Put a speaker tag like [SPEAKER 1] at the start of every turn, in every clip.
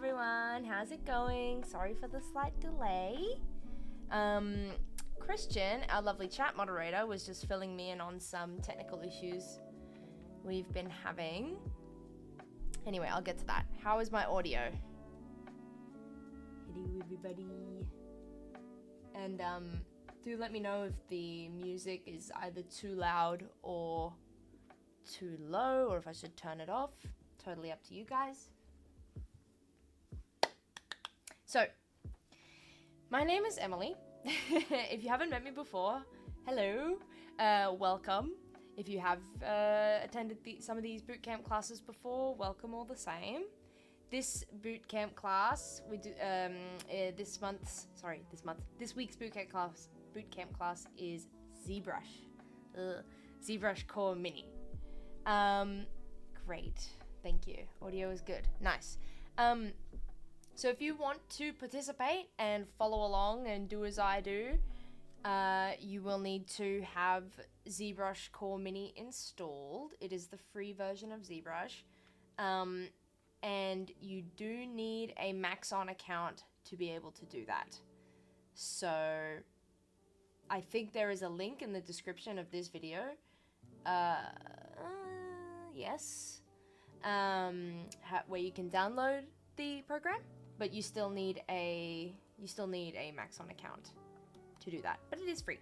[SPEAKER 1] everyone, how's it going? Sorry for the slight delay. Christian, our lovely chat moderator, was just filling me in on some technical issues we've been having. Anyway, I'll get to that. How is my audio? Hello everybody. And do let me know if the music is either too loud or too low, or if I should turn it off. Totally up to you guys. So, my name is Emily. If you haven't met me before, hello, welcome. If you have attended this bootcamp classes before, welcome all the same. This bootcamp class, we do this week's bootcamp class is ZBrush, ZBrush Core Mini. Great, thank you. Audio is good, nice. So if you want to participate and follow along and do as I do, you will need to have ZBrush Core Mini installed. It is the free version of ZBrush. And you do need a Maxon account to be able to do that. So I think there is a link in the description of this video. Yes. Where you can download the program. But you still need a Maxon account to do that. But it is free.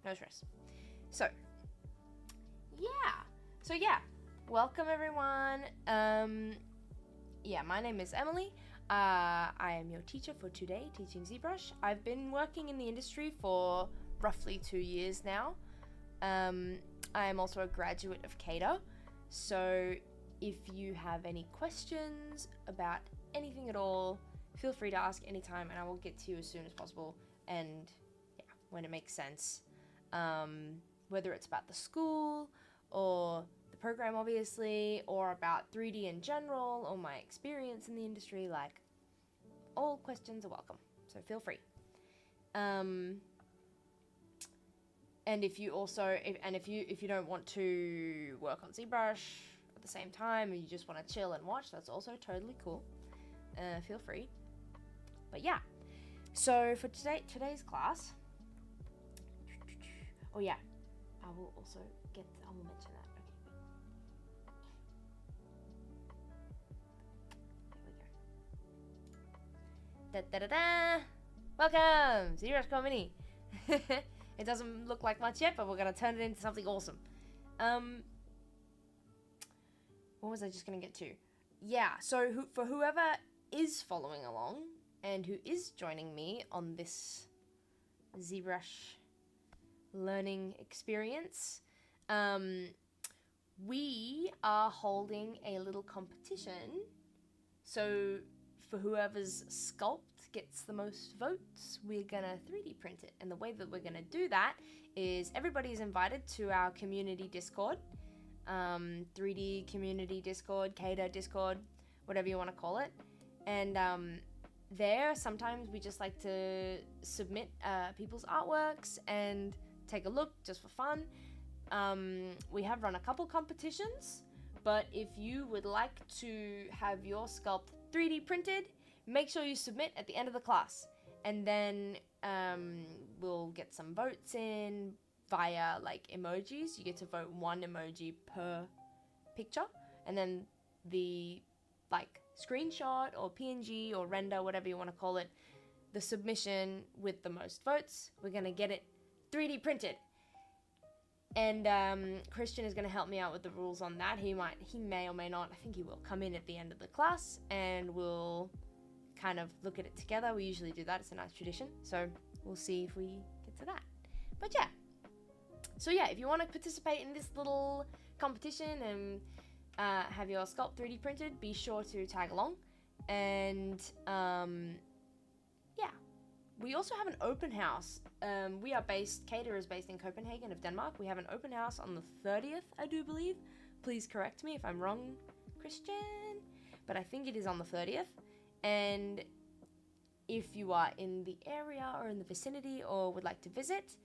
[SPEAKER 1] No stress. So yeah. Welcome everyone. My name is Emily. I am your teacher for today, teaching ZBrush. I've been working in the industry for roughly 2 years now. I am also a graduate of CADA. So if you have any questions about anything at all, feel free to ask anytime and I will get to you as soon as possible and when it makes sense. Whether it's about the school or the program obviously, or about 3D in general or my experience in the industry, like all questions are welcome. So feel free. And if you also, if you don't want to work on ZBrush at the same time and you just want to chill and watch, that's also totally cool. Feel free. But yeah, so for today's class, I will mention that. Okay, wait. There we go. Welcome, ZBrush Core Mini. It doesn't look like much yet, but we're gonna turn it into something awesome. What was I just gonna get to? Yeah, so for whoever is following along and who is joining me on this ZBrush learning experience, we are holding a little competition. So for whoever's sculpt gets the most votes, we're gonna 3D print it. And the way that we're gonna do that is everybody is invited to our community Discord, 3D community Discord, CADA Discord, whatever you want to call it. And there, sometimes we just like to submit people's artworks and take a look just for fun. We have run a couple competitions, but if you would like to have your sculpt 3D printed, make sure you submit at the end of the class. And then we'll get some votes in via like emojis. You get to vote one emoji per picture. And then the like screenshot or PNG or render, whatever you want to call it, the submission with the most votes, we're going to get it 3D printed. And Christian is going to help me out with the rules on that. He may or may not, I think he will come in at the end of the class and we'll kind of look at it together. We usually do that. It's a nice tradition. So we'll see if we get to that. But yeah. So yeah, if you want to participate in this little competition and have your sculpt 3D printed, be sure to tag along. And we also have an open house. CADA is based in Copenhagen of Denmark. We have an open house on the 30th, I do believe. Please correct me if I'm wrong, Christian. But I think it is on the 30th. And if you are in the area or in the vicinity or would like to visit,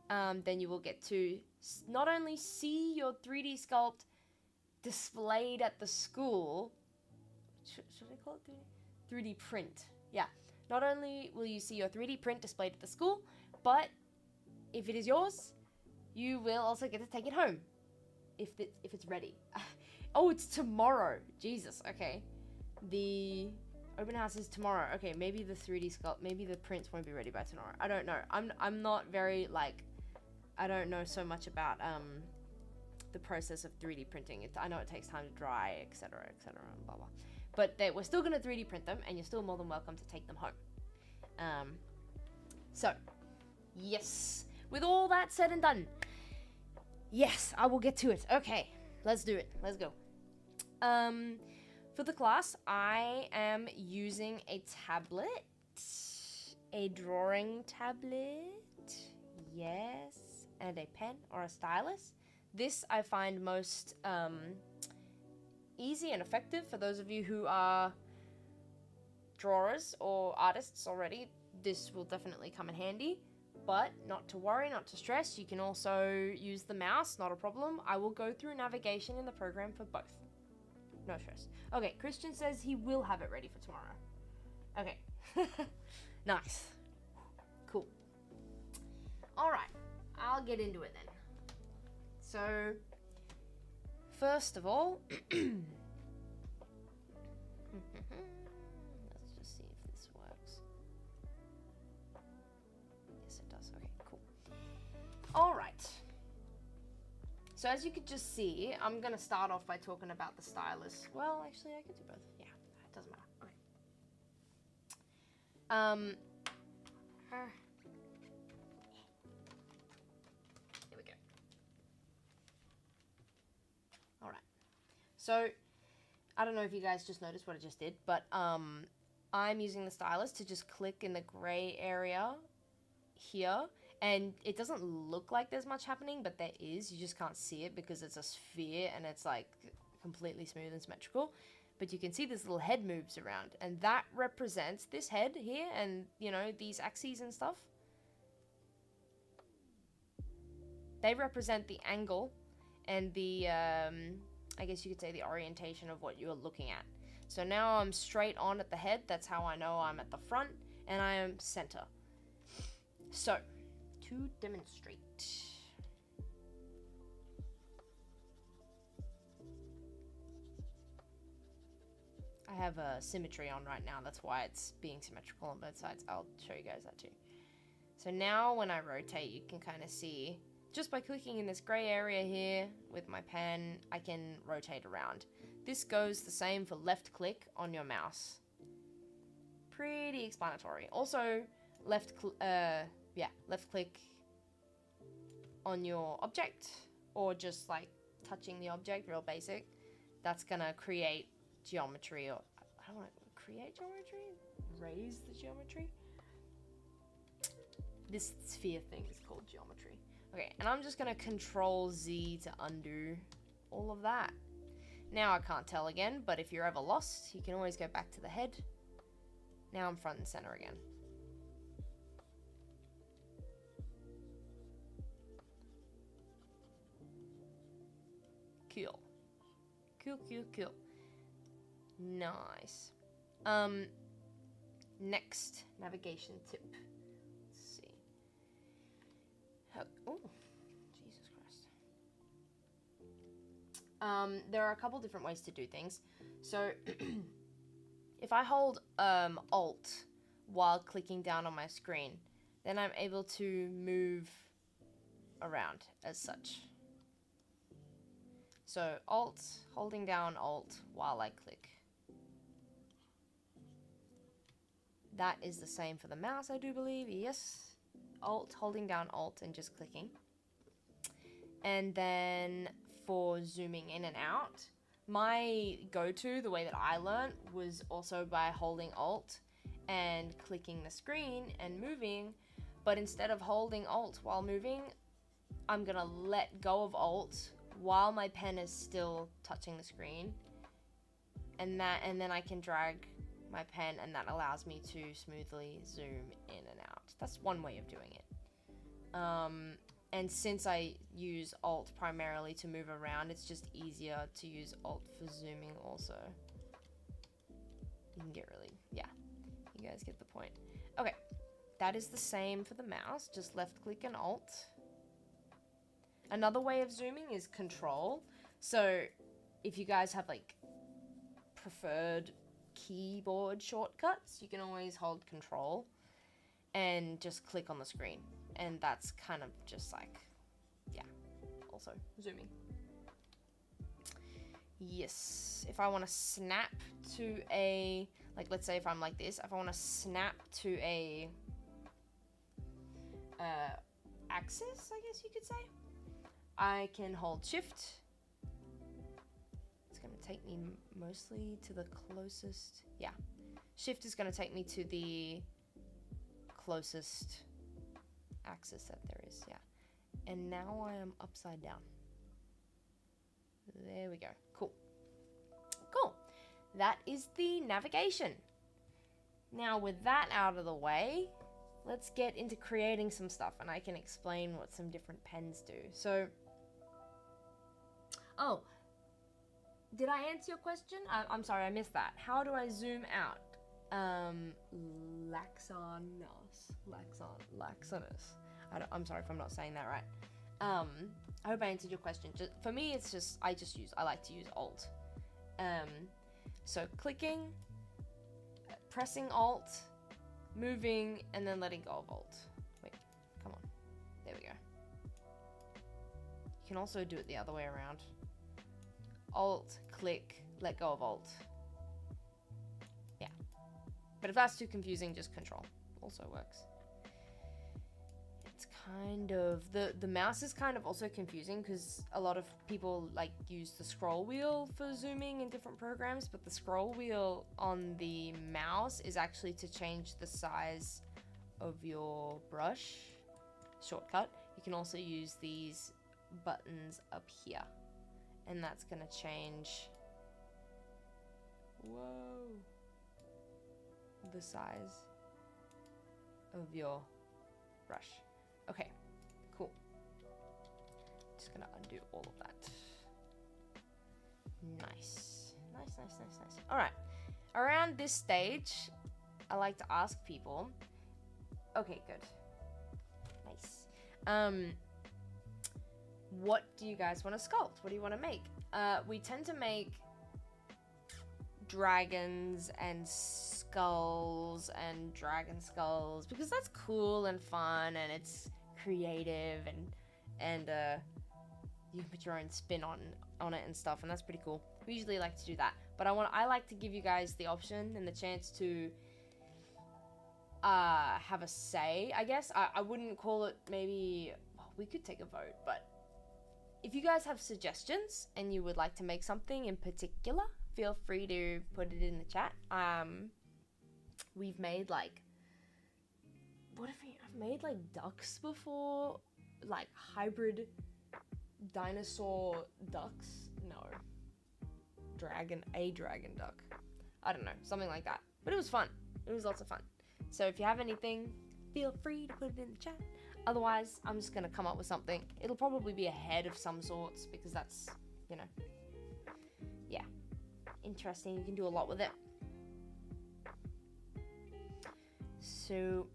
[SPEAKER 1] then you will get to not only see your 3D sculpt displayed at the school. Should I call it 3D? 3D print. Yeah. Not only will you see your 3D print displayed at the school, but if it is yours, you will also get to take it home if it's ready. Oh, it's tomorrow. Jesus. Okay. The open house is tomorrow. Okay, maybe the 3D sculpt, maybe the prints won't be ready by tomorrow. I don't know. I'm not very like, I don't know so much about the process of 3D printing. I know it takes time to dry, etc., etc., and blah blah. But we're still gonna 3D print them, and you're still more than welcome to take them home. So, yes. With all that said and done, yes, I will get to it. Okay, let's do it. Let's go. For the class, I am using a tablet, a drawing tablet, yes, and a pen or a stylus. This I find most easy and effective for those of you who are drawers or artists already. This will definitely come in handy, but not to worry, not to stress. You can also use the mouse, not a problem. I will go through navigation in the program for both. No stress. Okay, Christian says he will have it ready for tomorrow. Okay. Nice. Cool. Alright, I'll get into it then. So, first of all, let's just see if this works. Yes, it does. Okay, cool. Alright. So as you could just see, I'm going to start off by talking about the stylus. Well, actually, I could do both. Yeah, it doesn't matter. Okay. Here we go. All right. So, I don't know if you guys just noticed what I just did, but I'm using the stylus to just click in the gray area here. And it doesn't look like there's much happening, but there is. You just can't see it because it's a sphere and it's like completely smooth and symmetrical. But you can see this little head moves around, and that represents this head here and, you know, these axes and stuff. They represent the angle and the, I guess you could say the orientation of what you're looking at. So now I'm straight on at the head. That's how I know I'm at the front, and I am center. So, to demonstrate. I have symmetry on right now, that's why it's being symmetrical on both sides. I'll show you guys that too. So now when I rotate, you can kind of see, just by clicking in this gray area here with my pen, I can rotate around. This goes the same for left click on your mouse. Pretty explanatory. Also, left click on your object, or just like touching the object, real basic. That's gonna create geometry, or I don't want to create geometry, raise the geometry. This sphere thing is called geometry. Okay, and I'm just gonna Control Z to undo all of that. Now I can't tell again, but if you're ever lost, you can always go back to the head. Now I'm front and center again. Cool. Cool. Nice. Next navigation tip. Let's see. Oh, Jesus Christ. There are a couple different ways to do things. So, if I hold Alt while clicking down on my screen, then I'm able to move around as such. So Alt, holding down Alt while I click. That is the same for the mouse, I do believe. Yes. Alt, holding down Alt and just clicking. And then for zooming in and out, my go-to, the way that I learned, was also by holding Alt and clicking the screen and moving. But instead of holding Alt while moving, I'm gonna let go of Alt while my pen is still touching the screen, and then I can drag my pen, and that allows me to smoothly zoom in and out. That's one way of doing it. And since I use Alt primarily to move around, it's just easier to use Alt for zooming also. You can get really, yeah, you guys get the point. Okay, that is the same for the mouse. Just left click and Alt. Another way of zooming is Control. So if you guys have like preferred keyboard shortcuts, you can always hold Control and just click on the screen. And that's kind of just like, yeah, also zooming. Yes, if I want to snap to a, like let's say if I'm like this, if I want to snap to a axis, I guess you could say, I can hold Shift. It's going to take me mostly to the closest, yeah. Shift is going to take me to the closest axis that there is, yeah. And now I am upside down. There we go. Cool. Cool. That is the navigation. Now with that out of the way, let's get into creating some stuff and I can explain what some different pens do. So, oh, did I answer your question? I'm sorry, I missed that. How do I zoom out? Laxonus. I'm sorry if I'm not saying that right. I hope I answered your question. For me, it's just, I like to use Alt. So clicking, pressing Alt, moving, and then letting go of Alt. Wait, come on. There we go. You can also do it the other way around. Alt, click, let go of Alt. Yeah. But if that's too confusing, just Control. Also works. It's kind of, the mouse is kind of also confusing because a lot of people like use the scroll wheel for zooming in different programs, but the scroll wheel on the mouse is actually to change the size of your brush shortcut. You can also use these buttons up here, and that's gonna change, whoa, the size of your brush. Okay, cool. Just gonna undo all of that. Nice. Nice, nice, nice, nice. All right. Around this stage, I like to ask people, okay, good. Nice. What do you guys want to sculpt? What do you want to make? We tend to make dragons and skulls and dragon skulls because that's cool and fun and it's creative and you can put your own spin on it and stuff, and that's pretty cool. We usually like to do that, but I like to give you guys the option and the chance to have a say, I guess. I wouldn't call it, maybe, well, we could take a vote, but if you guys have suggestions and you would like to make something in particular, feel free to put it in the chat. We've made like, I've made like ducks before, like hybrid dinosaur ducks. No, a dragon duck. I don't know, something like that. But it was fun. It was lots of fun. So if you have anything, feel free to put it in the chat. Otherwise, I'm just gonna come up with something. It'll probably be a head of some sorts because that's, you know, yeah, interesting. You can do a lot with it. So,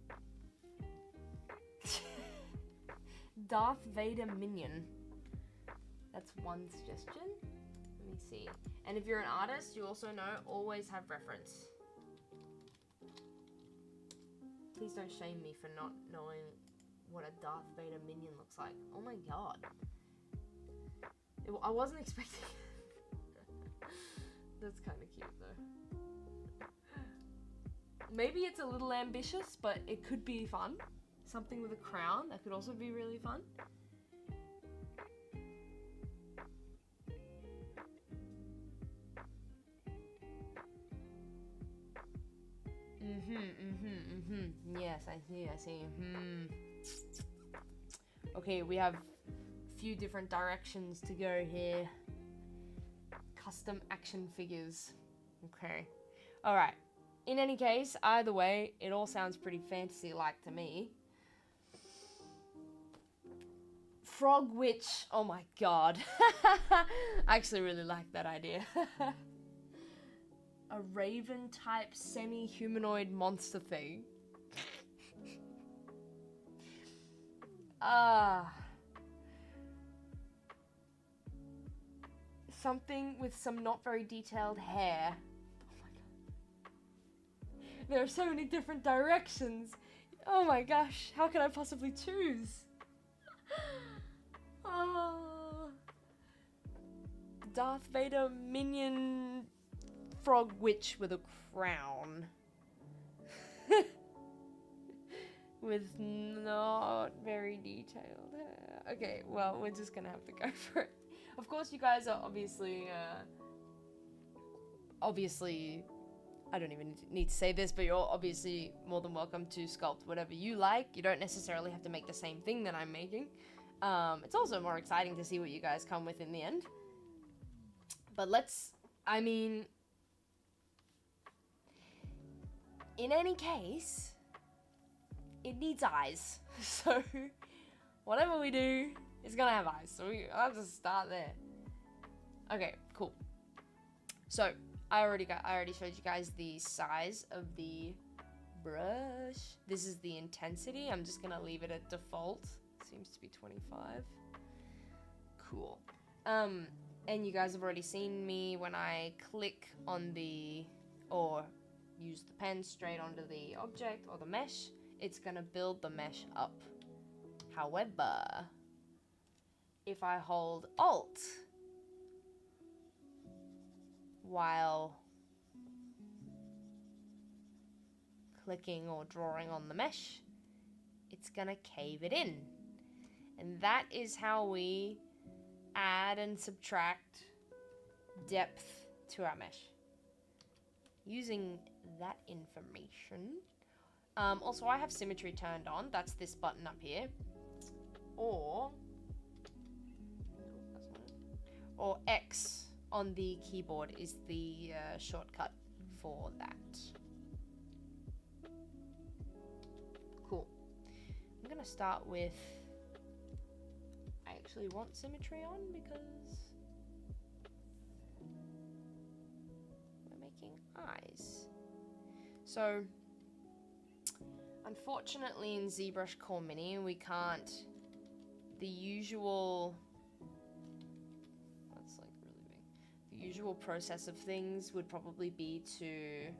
[SPEAKER 1] Darth Vader minion. That's one suggestion. Let me see. And if you're an artist, you also know, always have reference. Please don't shame me for not knowing what a Darth Vader minion looks like. Oh my god. I wasn't expecting it. That's kind of cute though. Maybe it's a little ambitious, but it could be fun. Something with a crown, that could also be really fun. Yes, I see. Okay, we have a few different directions to go here. Custom action figures. Okay. Alright. In any case, either way, it all sounds pretty fantasy-like to me. Frog Witch. Oh my god. I actually really like that idea. a raven type semi-humanoid monster thing. Something with some not very detailed hair. Oh my god. There are so many different directions. Oh my gosh, how can I possibly choose? Oh. Darth Vader minion frog witch with a crown. With not very detailed hair. Okay, well, we're just gonna have to go for it. Of course, you guys are obviously, I don't even need to say this, but you're obviously more than welcome to sculpt whatever you like. You don't necessarily have to make the same thing that I'm making. It's also more exciting to see what you guys come with in the end. But in any case, it needs eyes. So, whatever we do, it's gonna have eyes. So I'll just start there. Okay, cool. So, I already showed you guys the size of the brush. This is the intensity. I'm just gonna leave it at default. Seems to be 25. Cool. And you guys have already seen me when I click on or use the pen straight onto the object or the mesh, it's gonna build the mesh up. However, if I hold Alt while clicking or drawing on the mesh, it's gonna cave it in. And that is how we add and subtract depth to our mesh. Using that information. Also, I have symmetry turned on. That's this button up here. Or X on the keyboard is the shortcut for that. Cool. I'm gonna start with, I actually want symmetry on because we're making eyes. So, unfortunately in ZBrush Core Mini, we can't, the usual process of things would probably be to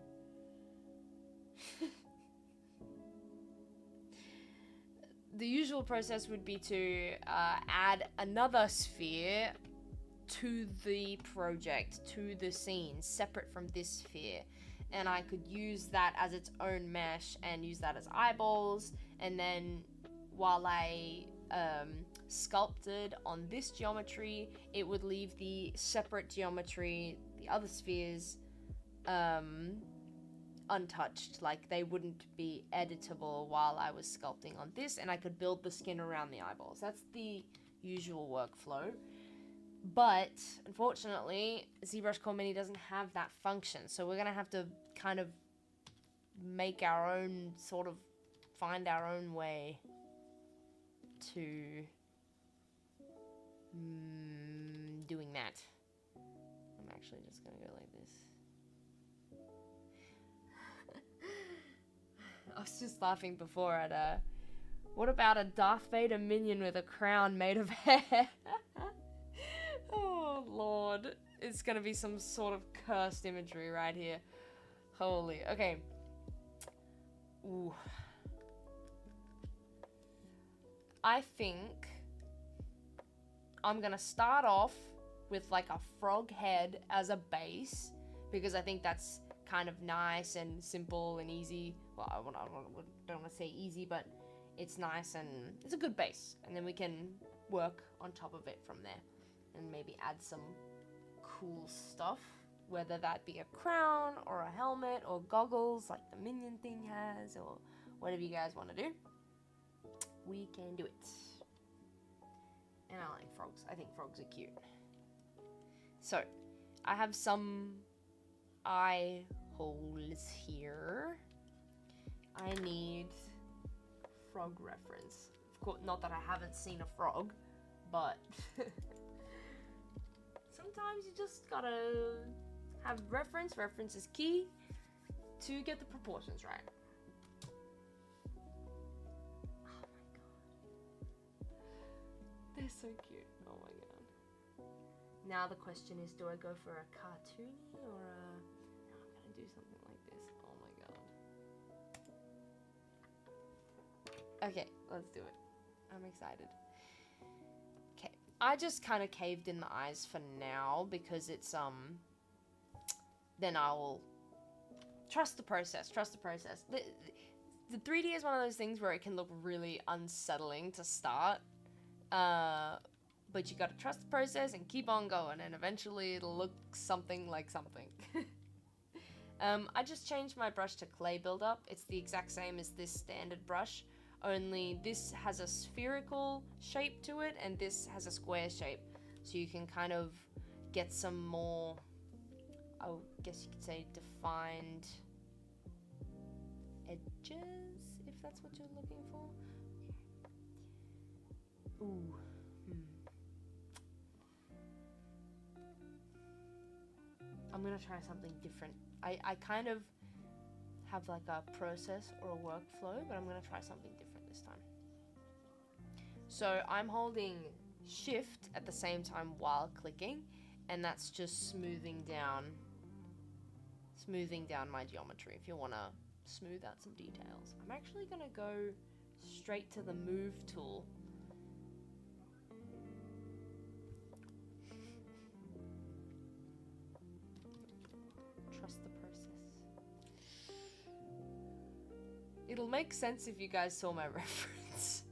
[SPEAKER 1] the usual process would be to add another sphere to the project, to the scene, separate from this sphere. And I could use that as its own mesh and use that as eyeballs. And then while I sculpted on this geometry, it would leave the separate geometry, the other spheres, untouched. Like, they wouldn't be editable while I was sculpting on this, and I could build the skin around the eyeballs. That's the usual workflow. But unfortunately, ZBrush Core Mini doesn't have that function, so we're gonna have to kind of make our own, sort of find our own way to doing that. I'm actually just gonna go like this. I was just laughing before at what about a Darth Vader minion with a crown made of hair? Oh lord, it's gonna be some sort of cursed imagery right here. Holy, okay. Ooh. I think I'm gonna start off with like a frog head as a base, because I think that's kind of nice and simple and easy. Well, I don't want to say easy, but it's nice and it's a good base. And then we can work on top of it from there and maybe add some cool stuff, whether that be a crown or a helmet or goggles like the minion thing has, or whatever you guys want to do. We can do it. And I like frogs. I think frogs are cute. So, I have some eye holes here. I need frog reference. Of course, not that I haven't seen a frog, but sometimes you just gotta have reference. Reference is key to get the proportions right. Oh my god. They're so cute. Oh my god. Now the question is, do I go for a cartoony or a... No, I'm gonna do something like this. Oh my god. Okay, let's do it. I'm excited. Okay, I just kind of caved in the eyes for now because it's, then I will trust the process, The 3D is one of those things where it can look really unsettling to start, but you gotta trust the process and keep on going, and eventually it'll look something like something. I just changed my brush to clay buildup. It's the exact same as this standard brush, only this has a spherical shape to it and this has a square shape, so you can kind of get some more, I guess you could say, defined edges, if that's what you're looking for. Ooh. I'm gonna try something different. I kind of have like a process or a workflow, but I'm gonna try something different this time. So I'm holding shift at the same time while clicking, and that's just smoothing down my geometry if you want to smooth out some details. I'm actually going to go straight to the move tool. Trust the process. It'll make sense if you guys saw my reference.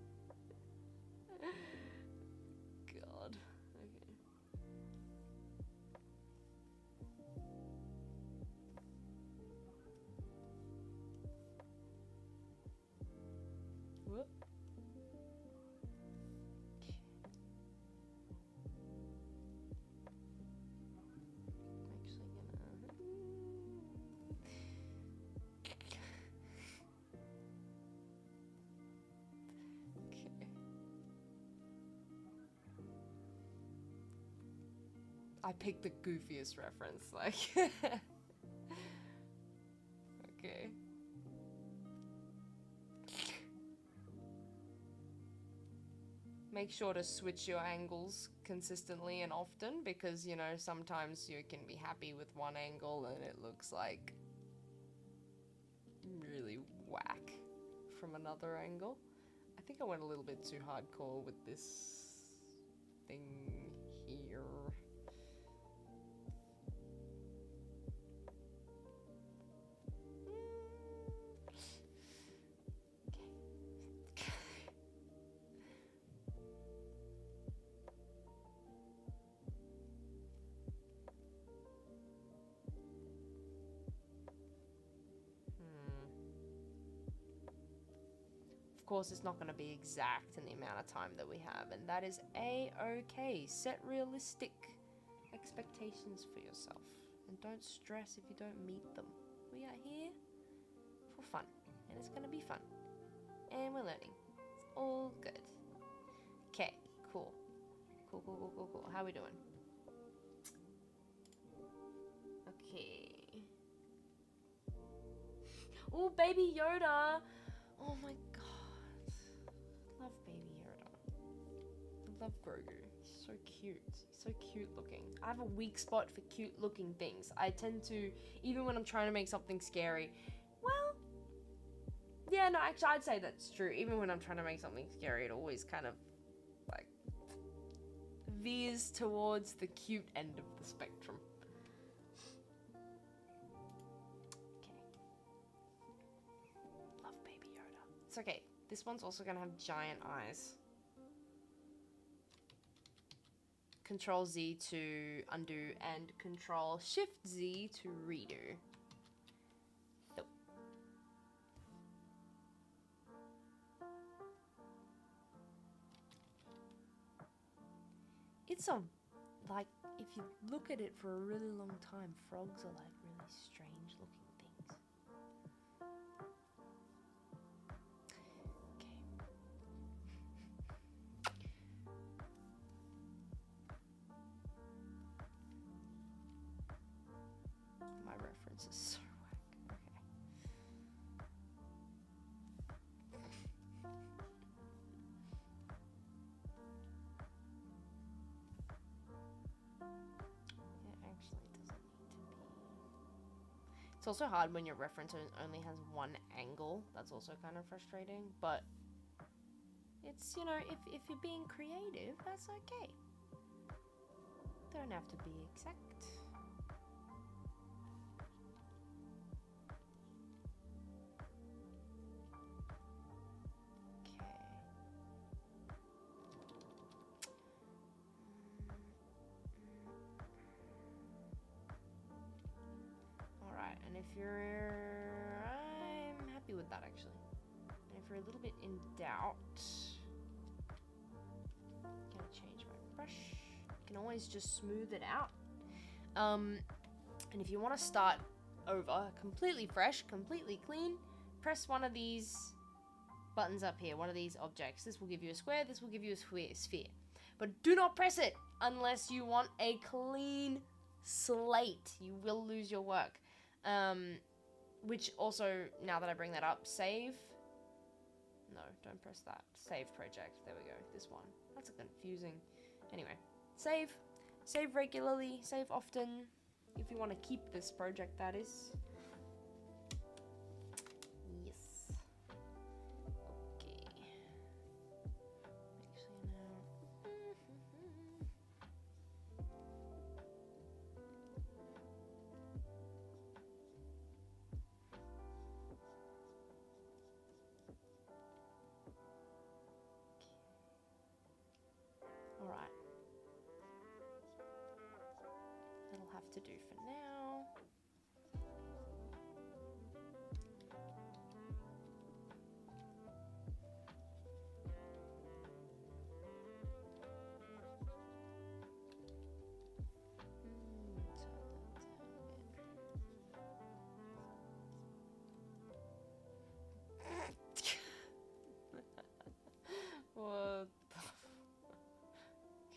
[SPEAKER 1] God. Okay. Whoop. I picked the goofiest reference, like. Okay. Make sure to switch your angles consistently and often, because, you know, sometimes you can be happy with one angle and it looks like really whack from another angle. I think I went a little bit too hardcore with this thing here. Of course, it's not going to be exact in the amount of time that we have, and that is a-okay. Set realistic expectations for yourself, and don't stress if you don't meet them. We are here for fun, and it's going to be fun, and we're learning. It's all good. Okay, cool. Cool. How are we doing? Okay. Oh, Baby Yoda! Oh my god. Love Baby Yoda. I love Grogu. He's so cute. He's so cute looking. I have a weak spot for cute looking things. I tend to, even when I'm trying to make something scary, well, yeah, no, actually I'd say that's true. Even when I'm trying to make something scary, it always kind of like veers towards the cute end of the spectrum. It's okay. This one's also going to have giant eyes. Control Z to undo and Control Shift Z to redo. So. It's a, like, if you look at it for a really long time, frogs are like really strange looking. reference is so whack. It actually doesn't need to be. It's also hard when your reference only has one angle. That's also kind of frustrating, but it's, you know, if you're being creative, that's okay. Don't have to be exact. Okay. Alright, and if I'm happy with that actually. And if you're a little bit in doubt, I'm gonna change my brush. You can always just smooth it out. And if you want to start over, completely fresh, completely clean, press one of these buttons up here, one of these objects. This will give you a square, this will give you a sphere. But do not press it unless you want a clean slate. You will lose your work. Which also, now that I bring that up, save. No, don't press that. Save project. There we go. This one. That's confusing. Anyway, save. Save regularly. Save often. If you want to keep this project, that is. Yes. Okay. Actually, no. Alright. That'll have to do for now. What?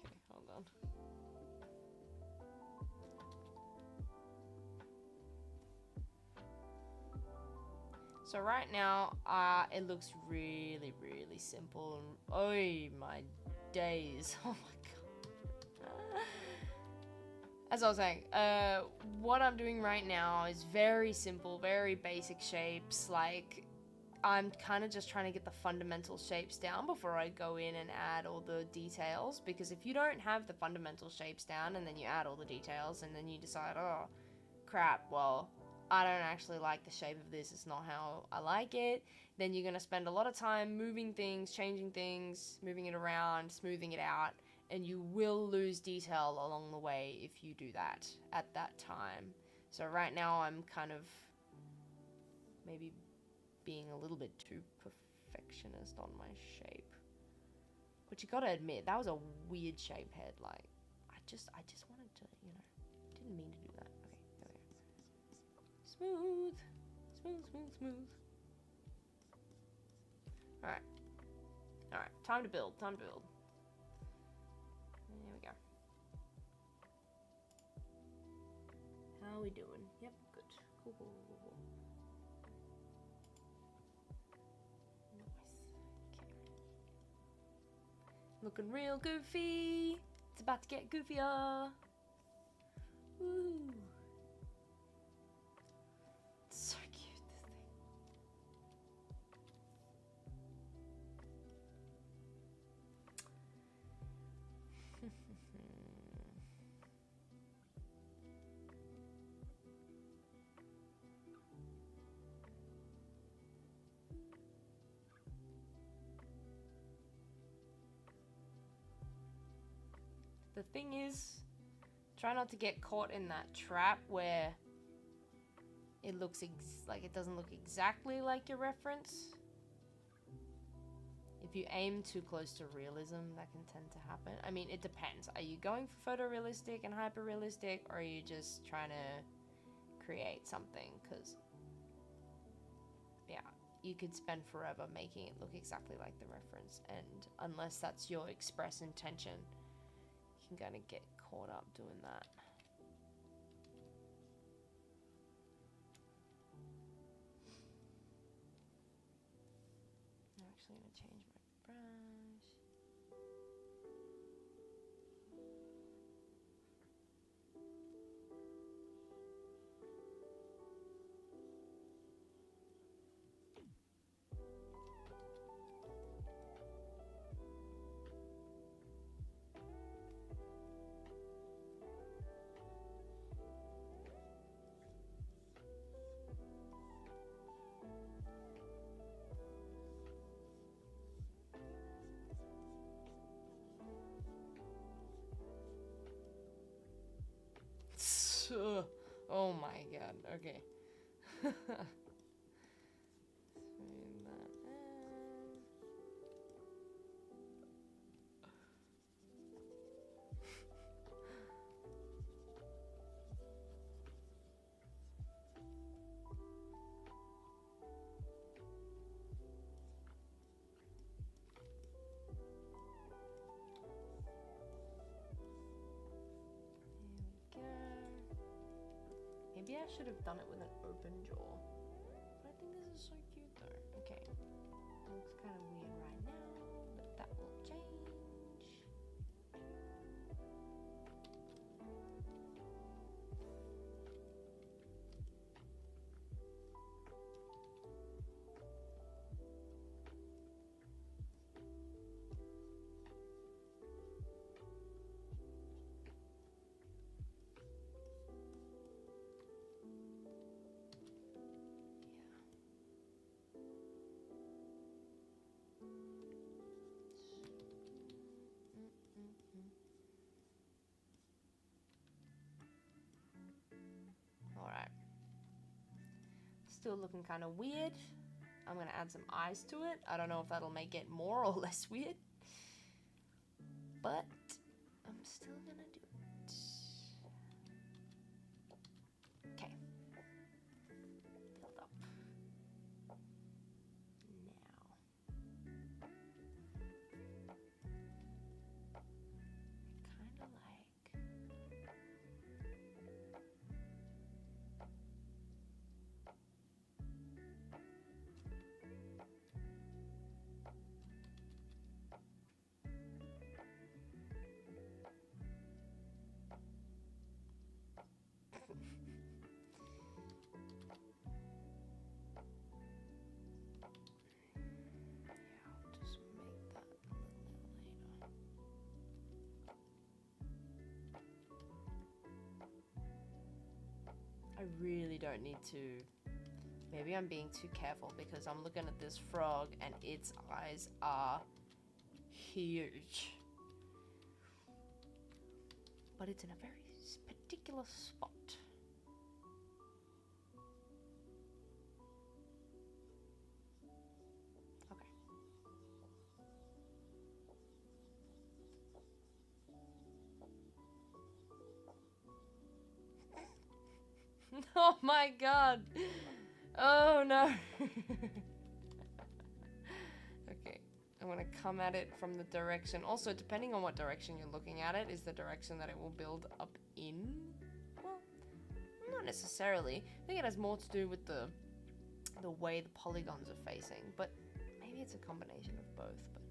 [SPEAKER 1] Okay, hold on. So right now, it looks really, really simple. And oh my days! Oh my god! As I was saying, what I'm doing right now is very simple, very basic shapes. Like, I'm kind of just trying to get the fundamental shapes down before I go in and add all the details. Because if you don't have the fundamental shapes down and then you add all the details and then you decide, oh, crap, well, I don't actually like the shape of this, it's not how I like it, then you're going to spend a lot of time moving things, changing things, moving it around, smoothing it out, and you will lose detail along the way if you do that at that time. So right now I'm kind of maybe being a little bit too perfectionist on my shape. But you gotta admit, that was a weird shape head, like, I just wanted to, you know, didn't mean to do that. Okay, there we go. Smooth. Smooth, smooth, smooth. Alright. Alright, time to build, time to build. There we go. How are we doing? Yep, good. Cool, cool, cool, cool. Nice. Okay. Looking real goofy. It's about to get goofier. Woo. It's so cute, this thing. The thing is, try not to get caught in that trap where it looks like it doesn't look exactly like your reference. If you aim too close to realism, that can tend to happen. I mean, it depends. Are you going for photorealistic and hyper-realistic, or are you just trying to create something? Because, yeah, you could spend forever making it look exactly like the reference, and unless that's your express intention, you can kind of get caught up doing that. actually going to change my brush. Oh my god, okay. Maybe I should have done it with an open jaw. But I think this is so cute though. Okay. Looks kind of weird right now, but that will change. Alright. Still looking kind of weird. I'm going to add some eyes to it. I don't know if that'll make it more or less weird. But I'm still going to do it. Okay. Filled up. Now. I kind of like... I really don't need to. Maybe I'm being too careful because I'm looking at this frog and its eyes are huge. But it's in a very particular spot. Okay. Oh my god. Oh no. Okay. I'm gonna come at it from the direction. Also, depending on what direction you're looking at it, is the direction that it will build up in. Well, not necessarily. I think it has more to do with the way the polygons are facing, but maybe it's a combination of both. But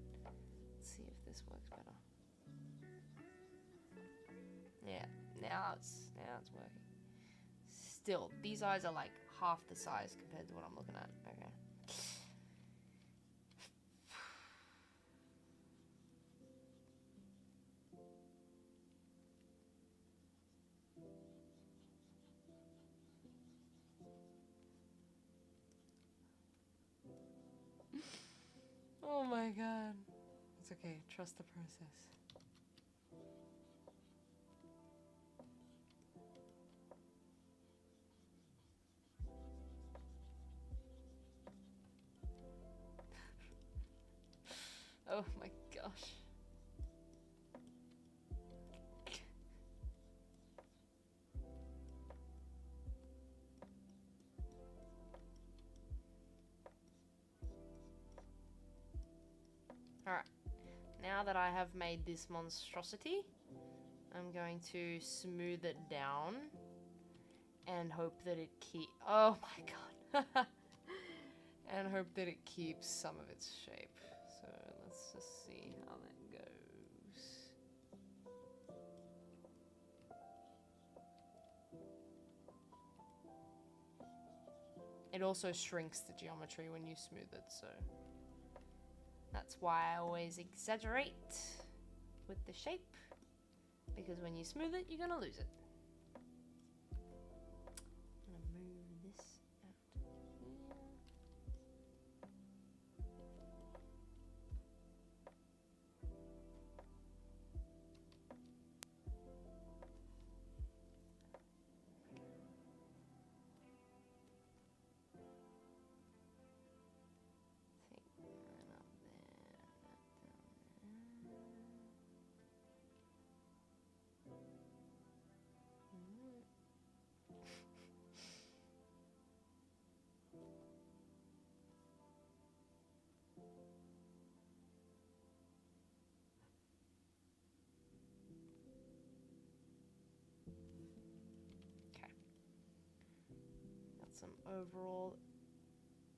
[SPEAKER 1] let's see if this works better. Yeah, now it's working. Still, these eyes are like half the size compared to what I'm looking at. Okay. Oh my god. It's okay, trust the process. Oh my gosh. Alright, now that I have made this monstrosity, I'm going to smooth it down and hope that it oh my god. and hope that it keeps some of its shape. So let's just see how that goes. It also shrinks the geometry when you smooth it, so that's why I always exaggerate with the shape, because when you smooth it, you're gonna lose it. I'm gonna move this out here. Some overall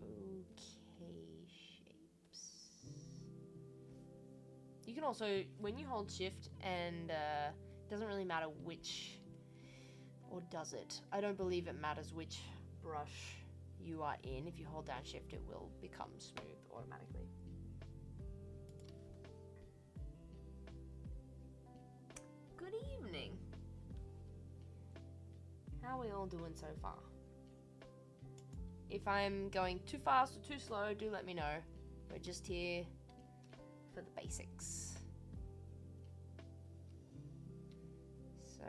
[SPEAKER 1] okay shapes. You can also, when you hold shift, and it doesn't really matter which, or does it? I don't believe it matters which brush you are in. If you hold down shift, it will become smooth automatically. Good evening. How are we all doing so far? If I'm going too fast or too slow, do let me know. We're just here for the basics. So.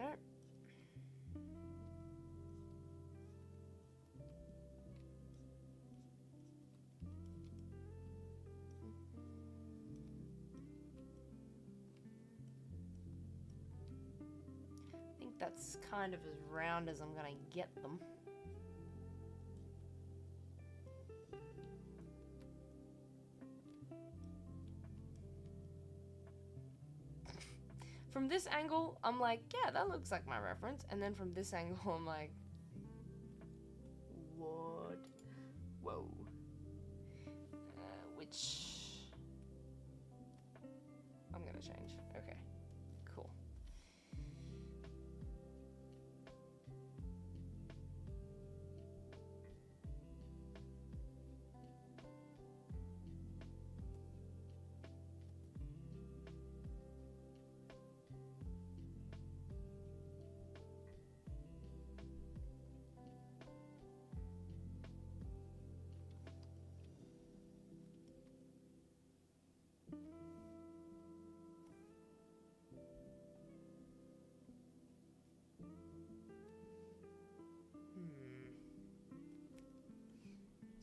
[SPEAKER 1] I think that's kind of as round as I'm gonna get them. From this angle, I'm like, yeah, that looks like my reference. And then from this angle, I'm like, what? Whoa. Which I'm gonna change. Okay, cool.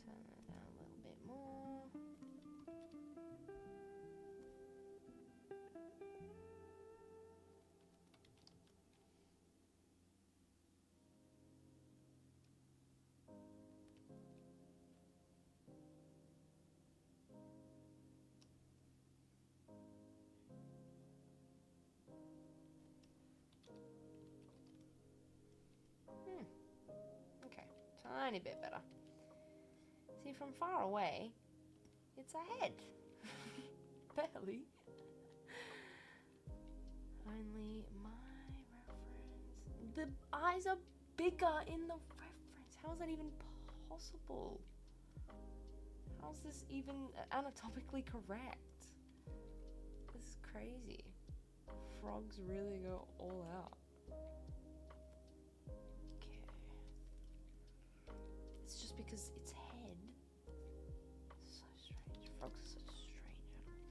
[SPEAKER 1] Turn that down a little bit more. Okay, tiny bit better. See, from far away, it's a head. Barely. Only my reference. The eyes are bigger in the reference. How is that even possible? How's this even anatomically correct? This is crazy. Frogs really go all out. Okay. It's just because its head. So strange. Frogs are such strange animals.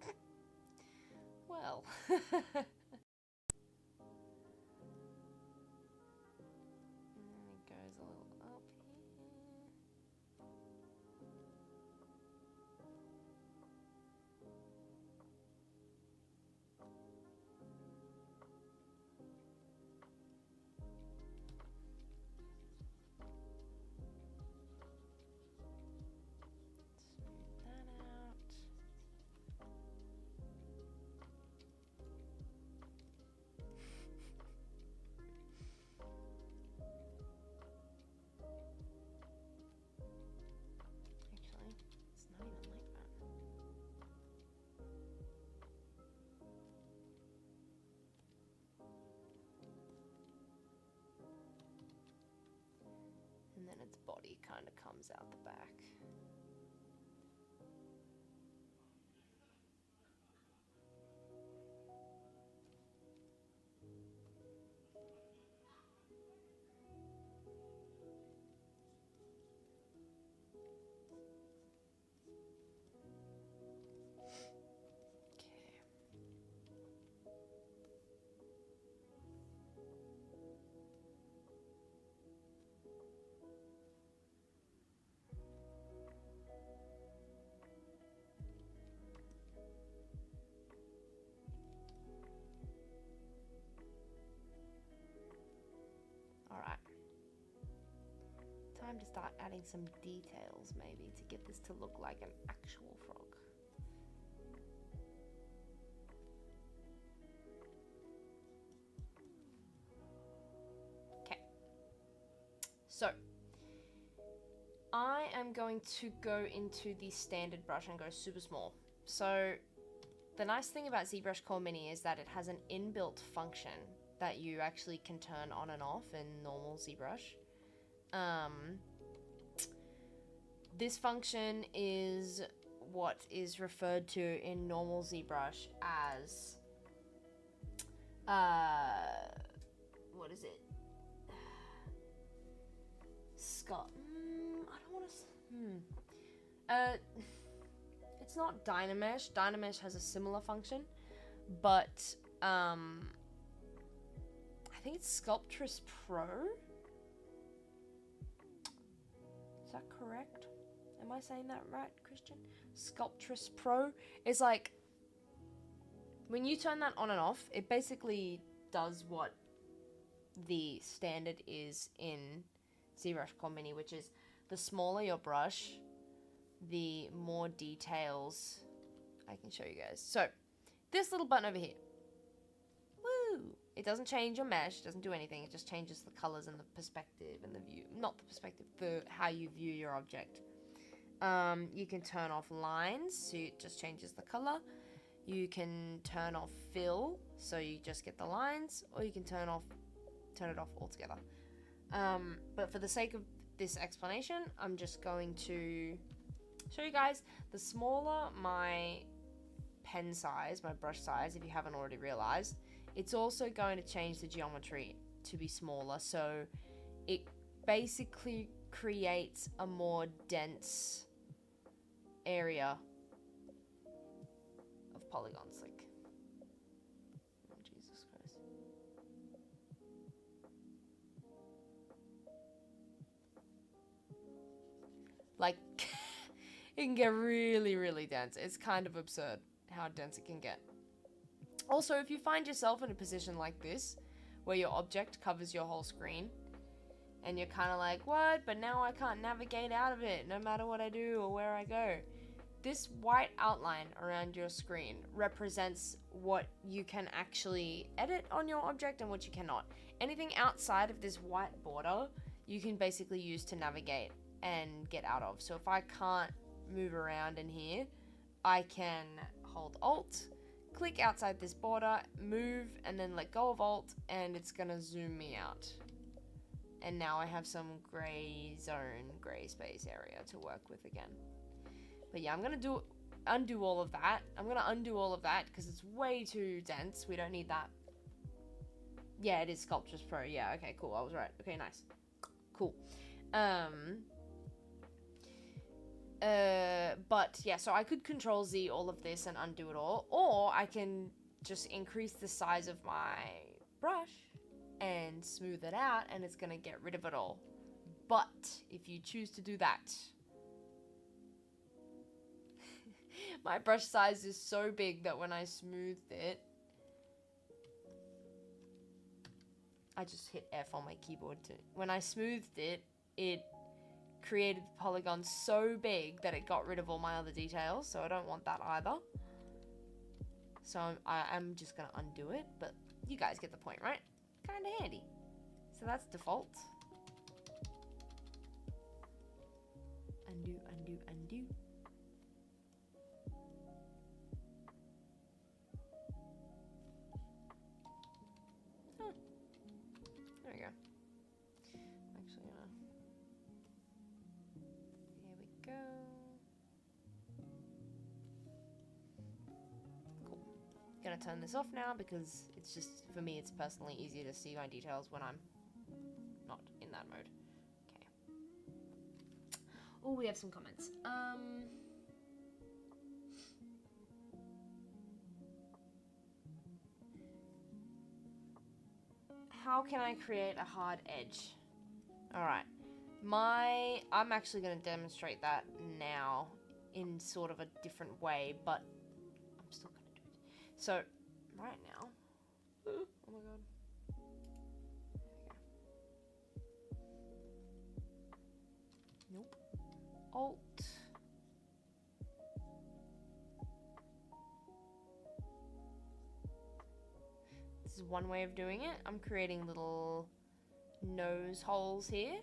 [SPEAKER 1] Its head well. And then it goes a little up here. kind of comes out the back. Alright. Time to start adding some details, maybe, to get this to look like an actual frog. Okay. So, I am going to go into the standard brush and go super small. So, the nice thing about ZBrush Core Mini is that it has an inbuilt function that you actually can turn on and off in normal ZBrush. This function is what is referred to in normal ZBrush as what is it? Scott. I don't want to. It's not Dynamesh. Dynamesh has a similar function, but I think it's Sculptress Pro. Is that correct? Am I saying that right, Christian? Sculptress Pro is like, when you turn that on and off, it basically does what the standard is in ZBrush Core Mini, which is the smaller your brush, the more details I can show you guys. So, this little button over here. Woo! It doesn't change your mesh, doesn't do anything, it just changes the colors and the perspective and the view. Not the perspective, how you view your object. You can turn off lines, so it just changes the color. You can turn off fill, so you just get the lines, or you can turn it off altogether. But for the sake of this explanation, I'm just going to show you guys. The smaller my pen size, my brush size, if you haven't already realized, it's also going to change the geometry to be smaller, so it basically creates a more dense area of polygons. Like, oh Jesus Christ. Like, it can get really, really dense. It's kind of absurd how dense it can get. Also, if you find yourself in a position like this, where your object covers your whole screen, and you're kind of like, what? But now I can't navigate out of it, no matter what I do or where I go. This white outline around your screen represents what you can actually edit on your object and what you cannot. Anything outside of this white border, you can basically use to navigate and get out of. So if I can't move around in here, I can hold Alt, click outside this border, move, and then let go of Alt, and it's gonna zoom me out. And now I have some gray zone, gray space area to work with again. But yeah, I'm gonna undo all of that. I'm gonna undo all of that because it's way too dense. We don't need that. Yeah, it is Sculptress Pro. Yeah, okay, cool. I was right. Okay, nice. Cool. But yeah, so I could Control Z all of this and undo it all, or I can just increase the size of my brush and smooth it out, and it's gonna get rid of it all. But if you choose to do that, my brush size is so big that when I smoothed it, I just hit F on my keyboard too. When I smoothed it, it created the polygon so big that it got rid of all my other details, so I don't want that either. So I'm just gonna undo it, but you guys get the point, right? Kinda handy. So that's default. Undo, undo, undo. Huh. There we go. I'm actually gonna turn this off now because it's just, for me, it's personally easier to see my details when I'm not in that mode. Okay. Oh, we have some comments. How can I create a hard edge? Alright. I'm actually going to demonstrate that now in sort of a different way, but I'm still going to do it. So, right now, oh my god. Nope. Alt. This is one way of doing it. I'm creating little nose holes here.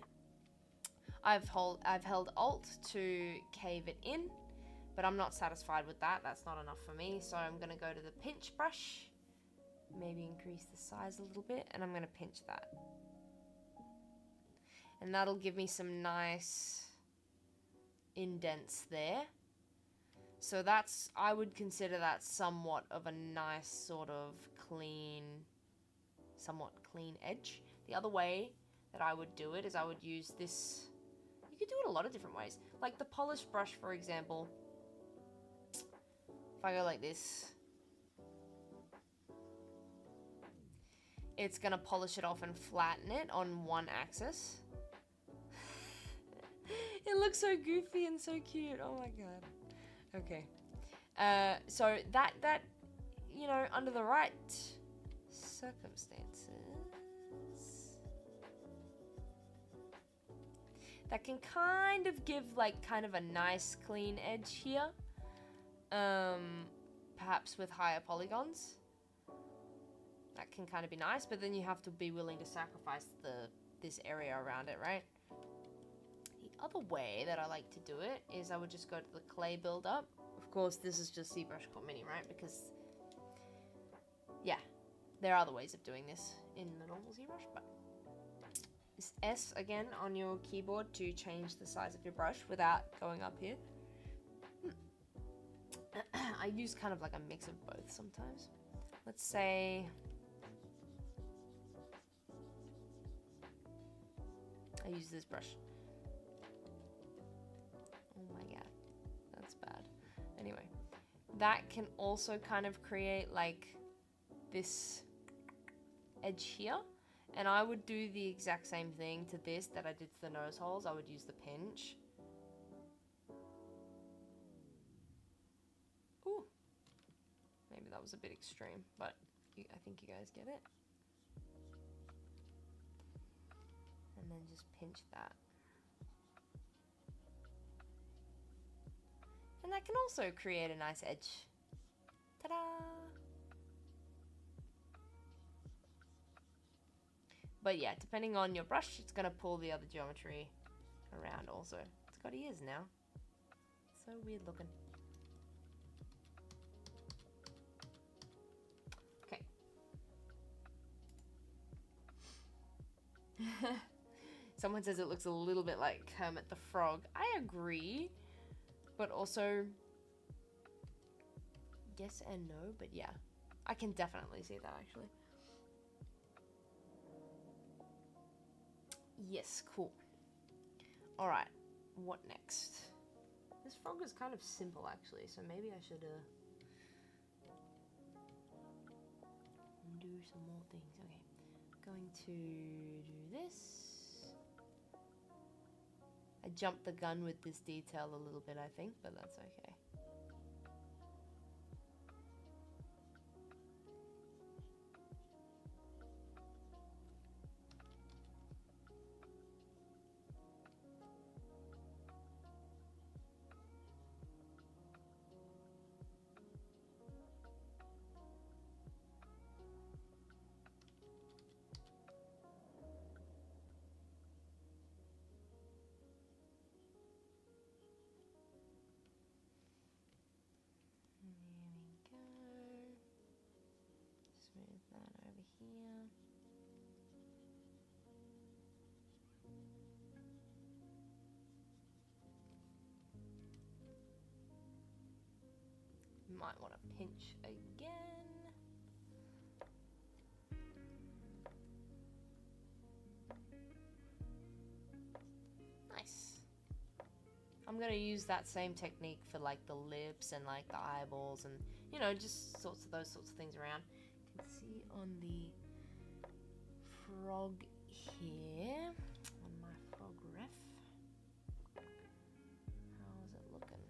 [SPEAKER 1] I've held Alt to cave it in, but I'm not satisfied with that. That's not enough for me, so I'm going to go to the pinch brush, maybe increase the size a little bit, and I'm going to pinch that. And that'll give me some nice indents there. So that's, I would consider that somewhat of a nice sort of clean, somewhat clean edge. The other way that I would do it is I would use this. You could do it a lot of different ways. Like the polish brush, for example. If I go like this, it's gonna polish it off and flatten it on one axis. It looks so goofy and so cute. Oh my god. Okay. So that you know, under the right circumstances, that can kind of give like kind of a nice clean edge here. Perhaps with higher polygons. That can kind of be nice, but then you have to be willing to sacrifice this area around it, right? The other way that I like to do it is I would just go to the clay build-up. Of course, this is just ZBrush Core Mini, right? Because, yeah, there are other ways of doing this in the normal ZBrush, but it's S again on your keyboard to change the size of your brush without going up here. I use kind of like a mix of both sometimes. Let's say I use this brush. Oh my god, that's bad. Anyway, that can also kind of create like this edge here. And I would do the exact same thing to this that I did to the nose holes. I would use the pinch. Ooh. Maybe that was a bit extreme, but I think you guys get it. And then just pinch that. And that can also create a nice edge. Ta-da! But yeah, depending on your brush, it's gonna pull the other geometry around also. It's got ears now. So weird looking. Okay. Someone says it looks a little bit like Kermit the Frog. I agree, but also yes and no, but yeah. I can definitely see that actually. Yes, cool. Alright, what next? This frog is kind of simple actually, so maybe I should do some more things. Okay, going to do this. I jumped the gun with this detail a little bit, I think, but that's okay. Might want to pinch again. I'm gonna use that same technique for like the lips and like the eyeballs and, you know, just those sorts of things around. You can see on the frog here, on my frog ref. How is it looking?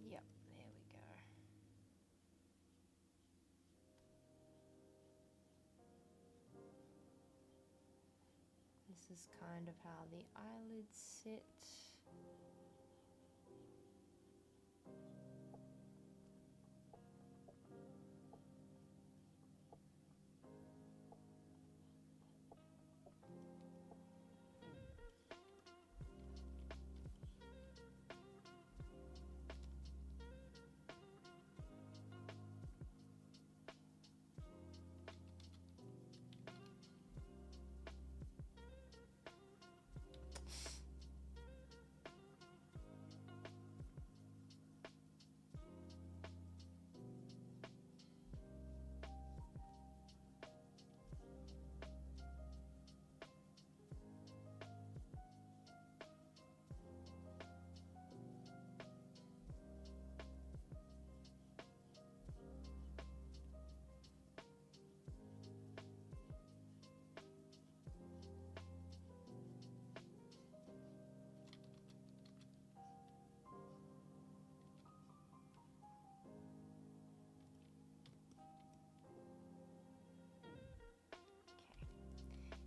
[SPEAKER 1] Yep, there we go. This is kind of how the eyelids sit.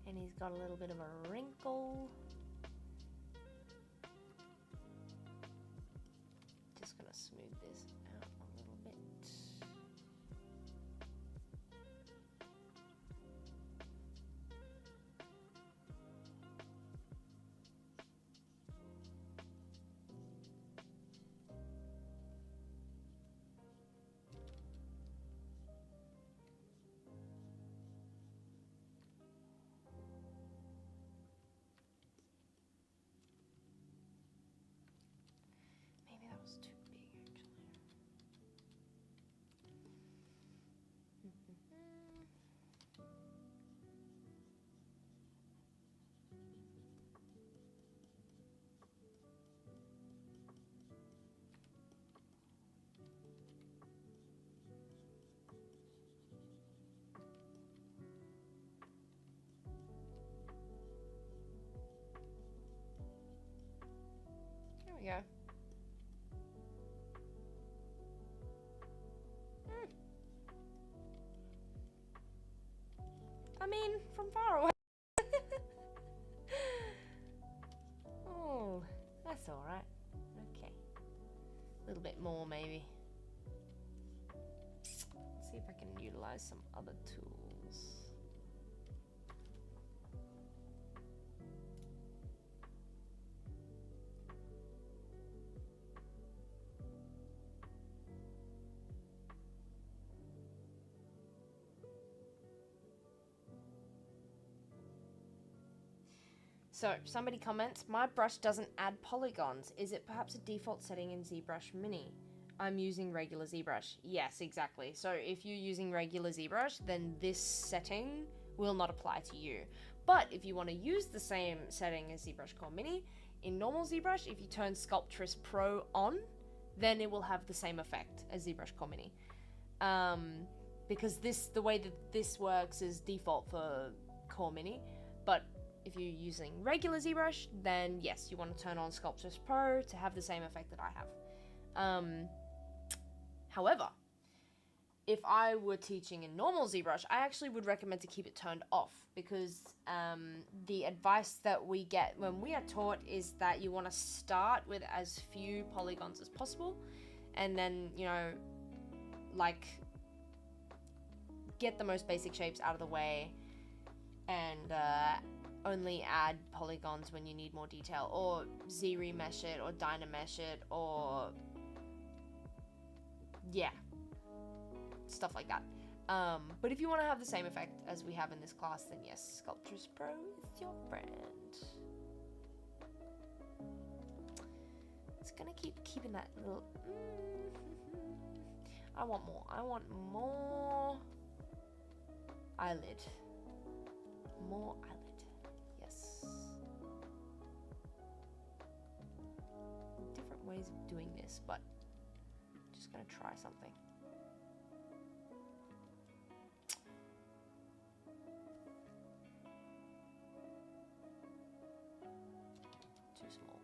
[SPEAKER 1] And he's got a little bit of a wrinkle. Just gonna smooth this out a little bit. Maybe that was too big actually. There we go. I mean, from far away. Oh, that's all right. Okay. A little bit more, maybe. Let's see if I can utilize some other tools. So, somebody comments, my brush doesn't add polygons. Is it perhaps a default setting in ZBrush Mini? I'm using regular ZBrush. Yes, exactly. So if you're using regular ZBrush, then this setting will not apply to you. But if you want to use the same setting as ZBrush Core Mini, in normal ZBrush, if you turn Sculptress Pro on, then it will have the same effect as ZBrush Core Mini. Because the way that this works is default for Core Mini, but if you're using regular ZBrush, then yes, you want to turn on Sculptress Pro to have the same effect that I have. However, if I were teaching in normal ZBrush, I actually would recommend to keep it turned off, because the advice that we get when we are taught is that you want to start with as few polygons as possible, and then, you know, like, get the most basic shapes out of the way, and only add polygons when you need more detail, or Z-remesh it, or Dynamesh it, or yeah, stuff like that. But if you want to have the same effect as we have in this class, then yes, Sculptress Pro is your friend. It's gonna keep keeping that little... I want more. I want more eyelid. More eyelid. Yes. Different ways of doing this, but I'm just gonna try something. Too small.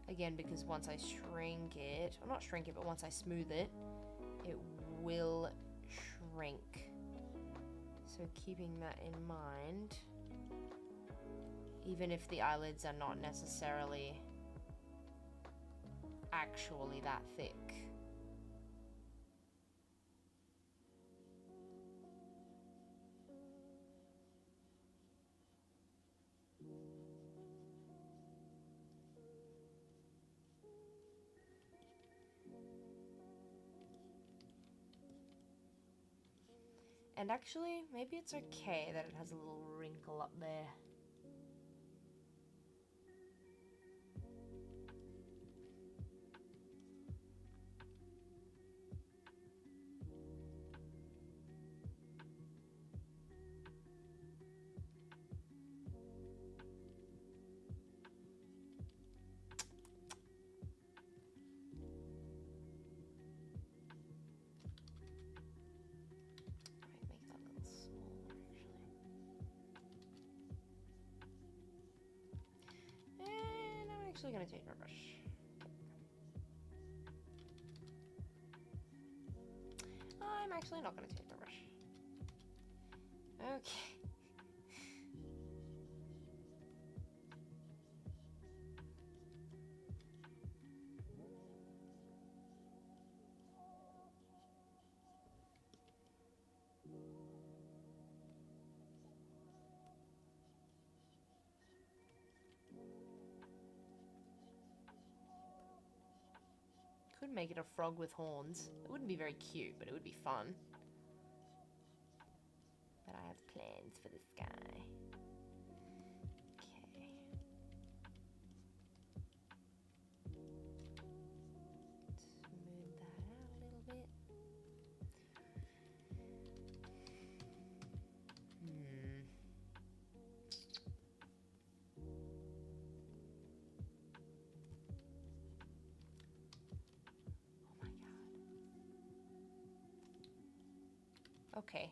[SPEAKER 1] Again, because once I shrink it, or not shrink it, but once I smooth it, it will shrink. So keeping that in mind, even if the eyelids are not necessarily actually that thick. And actually, maybe it's okay that it has a little wrinkle up there. Actually gonna take my brush. I'm actually not gonna take my brush. Okay. Could make it a frog with horns. It wouldn't be very cute, but it would be fun. But I have plans for this guy. Okay. Smooth that out a little bit. Okay. Okay.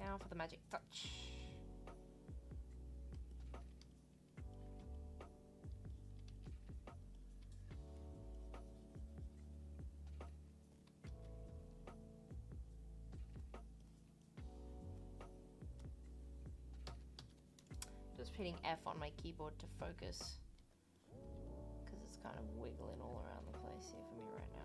[SPEAKER 1] Now for the magic touch. Just hitting F on my keyboard to focus, because it's kind of wiggling all around the place here for me right now.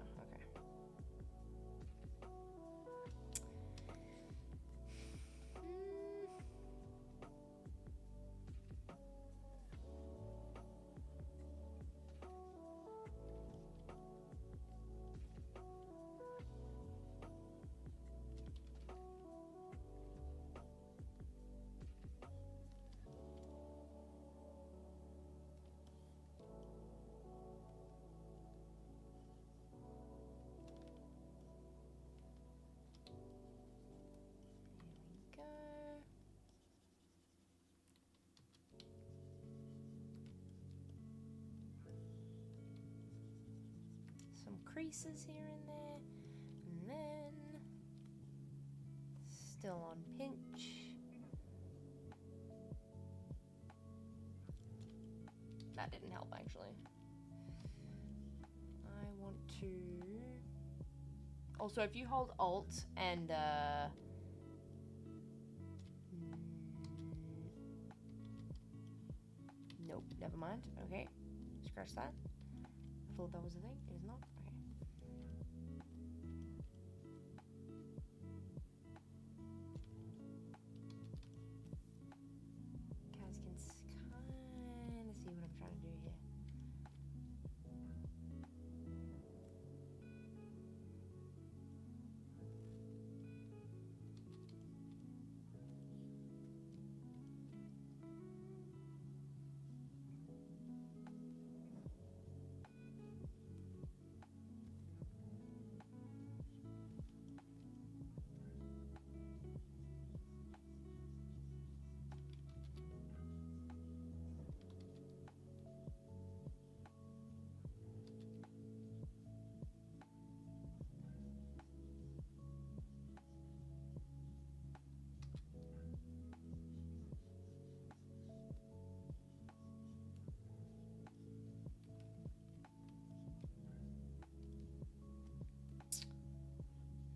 [SPEAKER 1] Okay. Some creases here and there, and then still on pinch. That didn't help actually. I want to also, if you hold Alt and nope, never mind. Okay, scratch that. I thought that was a thing. It is not. Okay. Guys can kind of see what I'm trying to do here.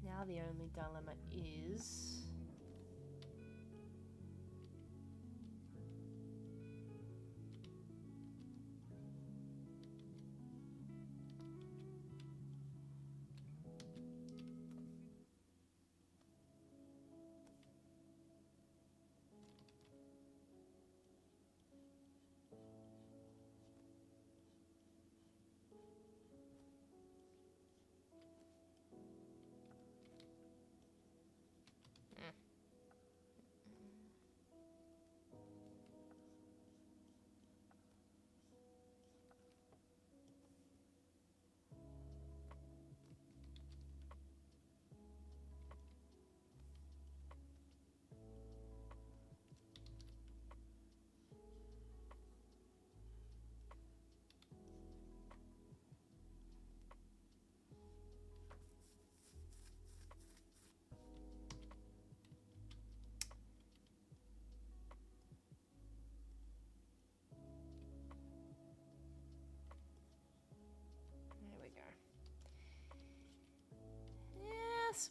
[SPEAKER 1] Now the only dilemma is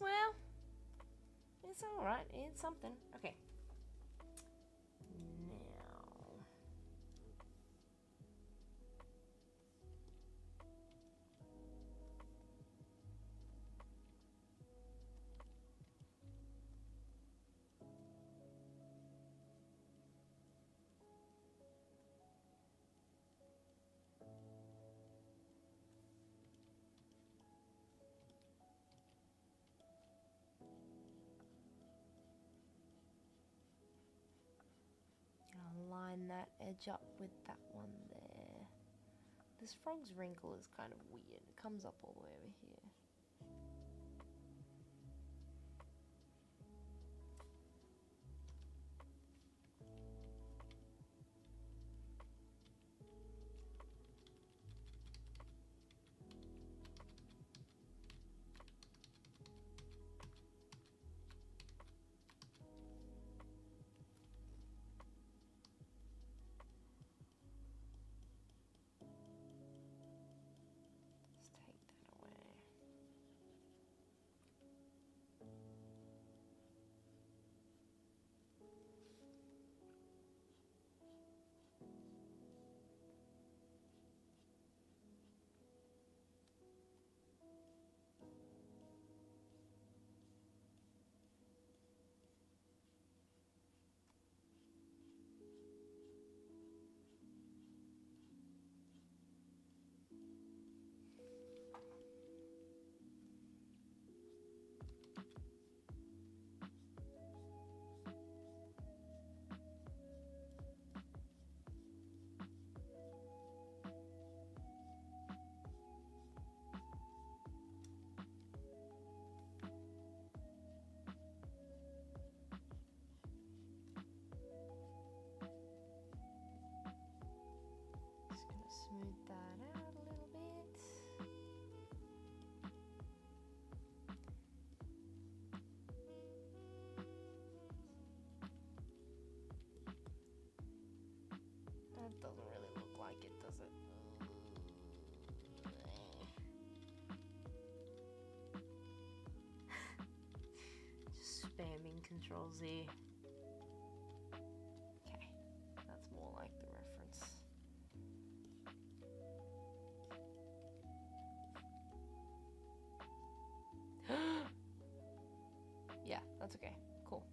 [SPEAKER 1] well, it's alright, it's something. Okay. Now. Line that edge up with that one there. This frog's wrinkle is kind of weird. It comes up all the way over here. Control Z. Okay, that's more like the reference. Yeah, that's okay. Cool.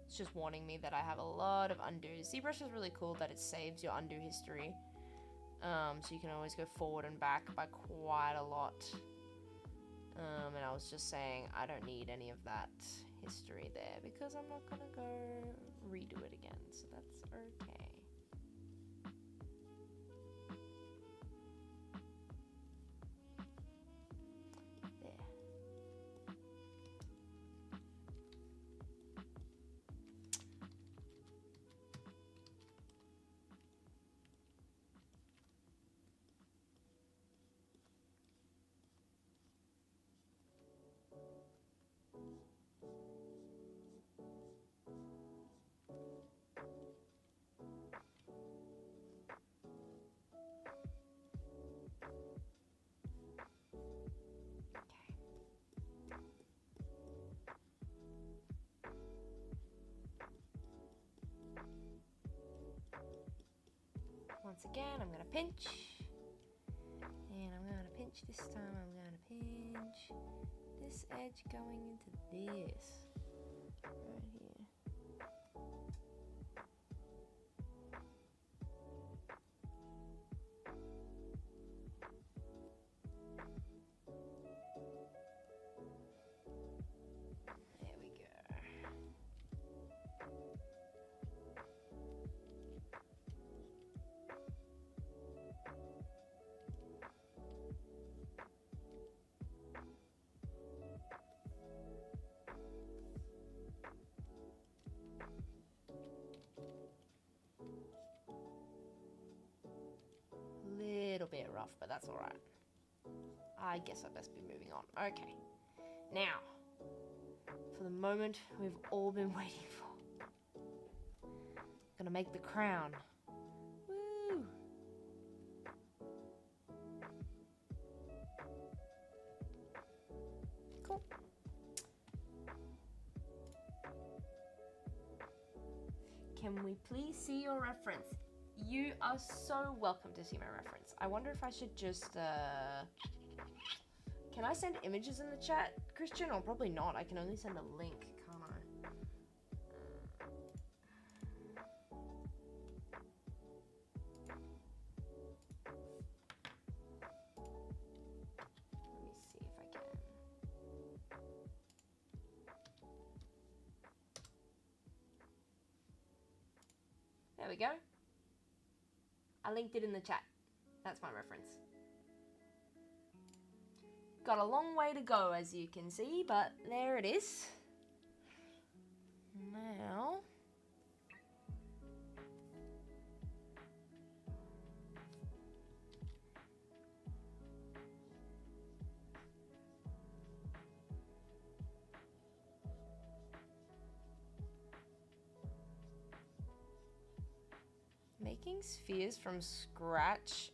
[SPEAKER 1] It's just warning me that I have a lot of undos. ZBrush is really cool that it saves your undo history. So you can always go forward and back by quite a lot. And I was just saying I don't need any of that history there because I'm not gonna go redo it again, so that's okay. There. Once again, I'm gonna pinch, and I'm gonna pinch this time. I'm gonna pinch this edge going into this right here. There we go. Little bit rough, but that's all right. I guess I best be moving on. Okay, now for the moment we've all been waiting for. Gonna make the crown. Woo! Cool. Can we please see your reference? You are so welcome to see my reference. I wonder if I should just, can I send images in the chat, Christian? Or probably not. I can only send a link, can't I? Let me see if I can. There we go. I linked it in the chat. That's my reference. Got a long way to go, as you can see, but there it is. Now, making spheres from scratch.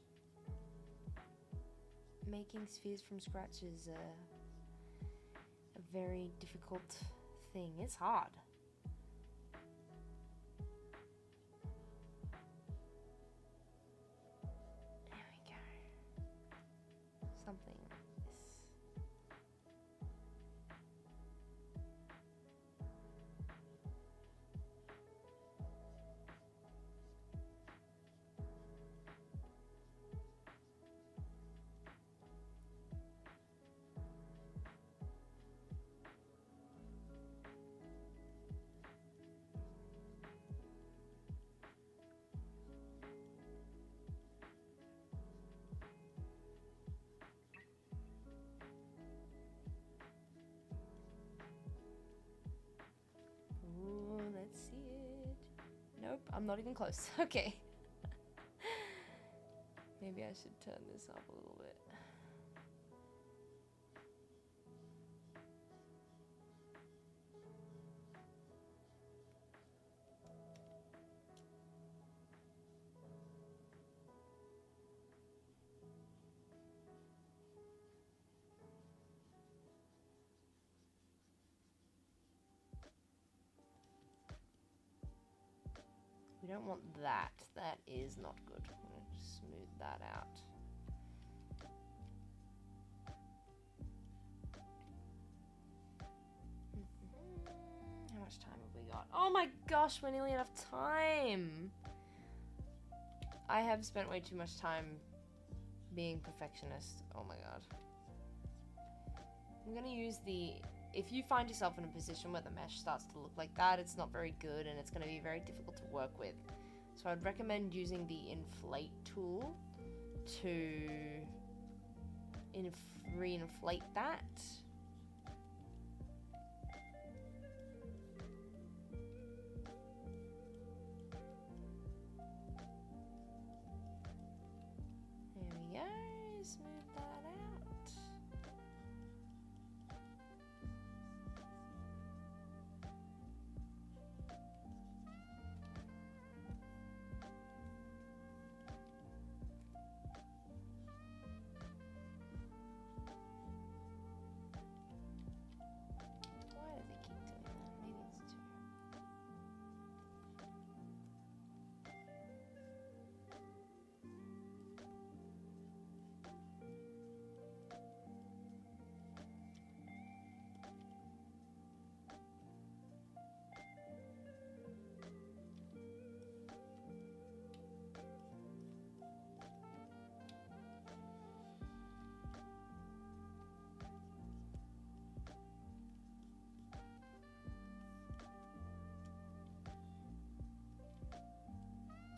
[SPEAKER 1] Making spheres from scratch is a very difficult thing. It's hard. There we go. Something like this. Let's see it. Nope, I'm not even close. Okay. Maybe I should turn this up a little bit. don't want that. That is not good. I'm going to smooth that out. How much time have we got? Oh my gosh, we're nearly out of time. I have spent way too much time being perfectionist. Oh my god. I'm going to use the... If you find yourself in a position where the mesh starts to look like that, it's not very good and it's going to be very difficult to work with. So I'd recommend using the inflate tool to reinflate that. There we go, smooth that out. Why does it keep doing that? Maybe it's too...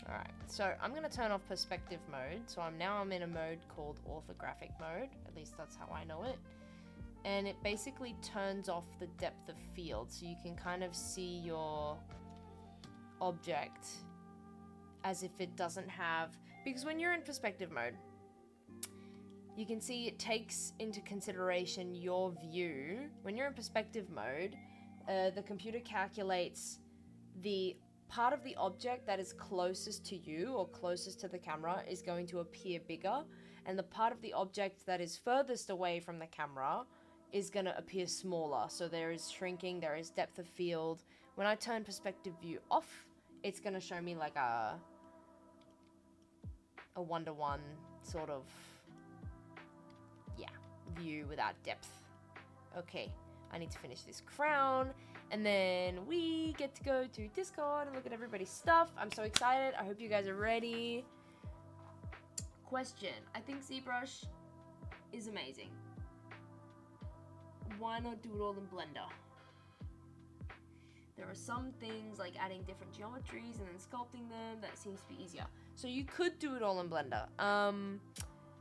[SPEAKER 1] Alright, so I'm going to turn off perspective mode. So I'm in a mode called orthographic mode. At least that's how I know it. And it basically turns off the depth of field. So you can kind of see your object as if it doesn't have... Because when you're in perspective mode, you can see it takes into consideration your view. When you're in perspective mode, the computer calculates the part of the object that is closest to you or closest to the camera is going to appear bigger, and the part of the object that is furthest away from the camera is going to appear smaller. So there is shrinking, there is depth of field. When I turn perspective view off, it's going to show me like a one-to-one sort of, yeah, view without depth. Okay, I need to finish this crown, and then we get to go to Discord and look at everybody's stuff. I'm so excited. I hope you guys are ready. Question. I think ZBrush is amazing. Why not do it all in Blender? There are some things like adding different geometries and then sculpting them that seems to be easier. So you could do it all in Blender.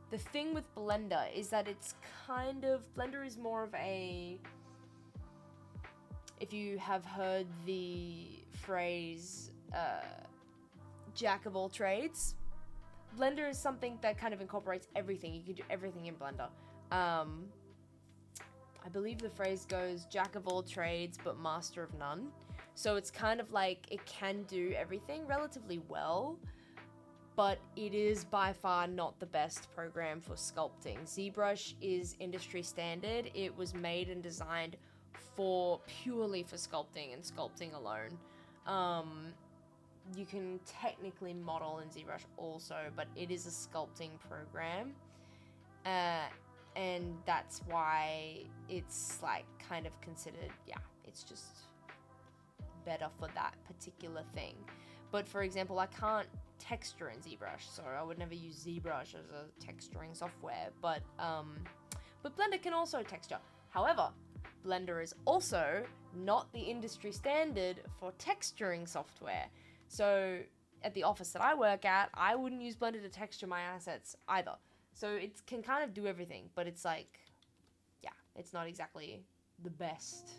[SPEAKER 1] The thing with Blender is that it's kind of... Blender is more of a... If you have heard the phrase, jack of all trades, Blender is something that kind of incorporates everything. You can do everything in Blender. I believe the phrase goes, jack of all trades, but master of none. So it's kind of like it can do everything relatively well, but it is by far not the best program for sculpting. ZBrush is industry standard. It was made and designed purely for sculpting and sculpting alone. You can technically model in ZBrush also, but it is a sculpting program. And that's why it's like kind of considered, yeah, it's just better for that particular thing. But for example, I can't texture in ZBrush, so I would never use ZBrush as a texturing software, but Blender can also texture. However, Blender is also not the industry standard for texturing software. So at the office that I work at, I wouldn't use Blender to texture my assets either. So it can kind of do everything, but it's like, yeah, it's not exactly the best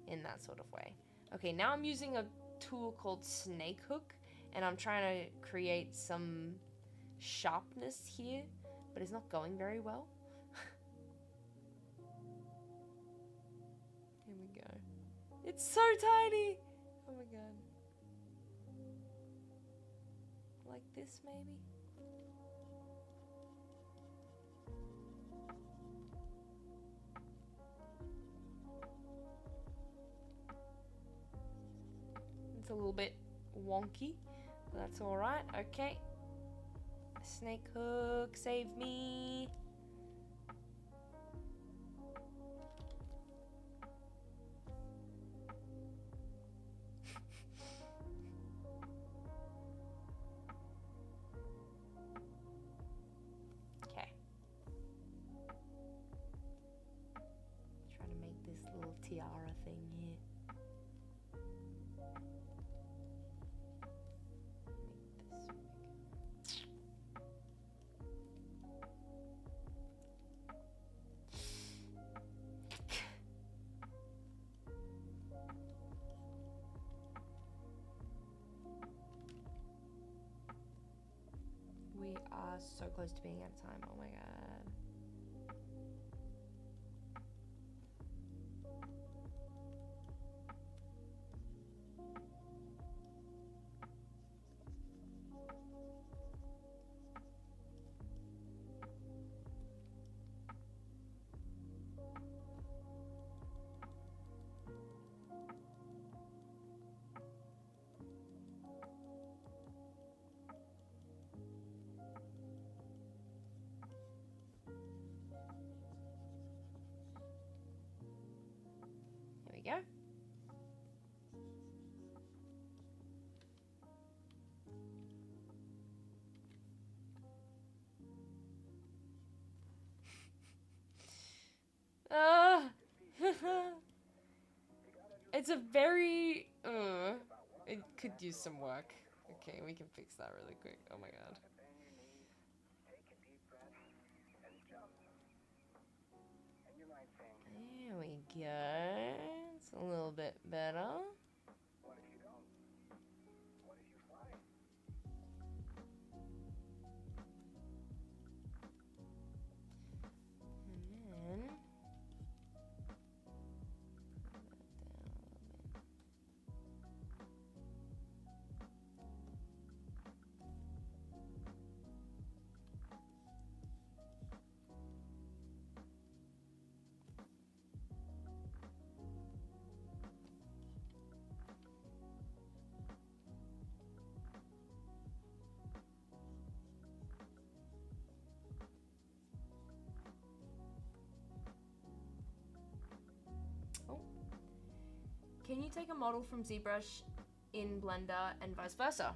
[SPEAKER 1] in that sort of way. Okay, now I'm using a tool called Snakehook, and I'm trying to create some sharpness here, but it's not going very well. Here we go. It's so tiny! Oh my god. Like this, maybe? It's a little bit wonky. That's alright. Okay. Snake hook, save me. Okay. Try to make this little tiara thing here. We are so close to being out of time. Oh my god. Here we go. It's a very it could use some work. Okay, we can fix that really quick. Oh my god. There we go. It's a little bit better. And then can you take a model from ZBrush in Blender and vice versa?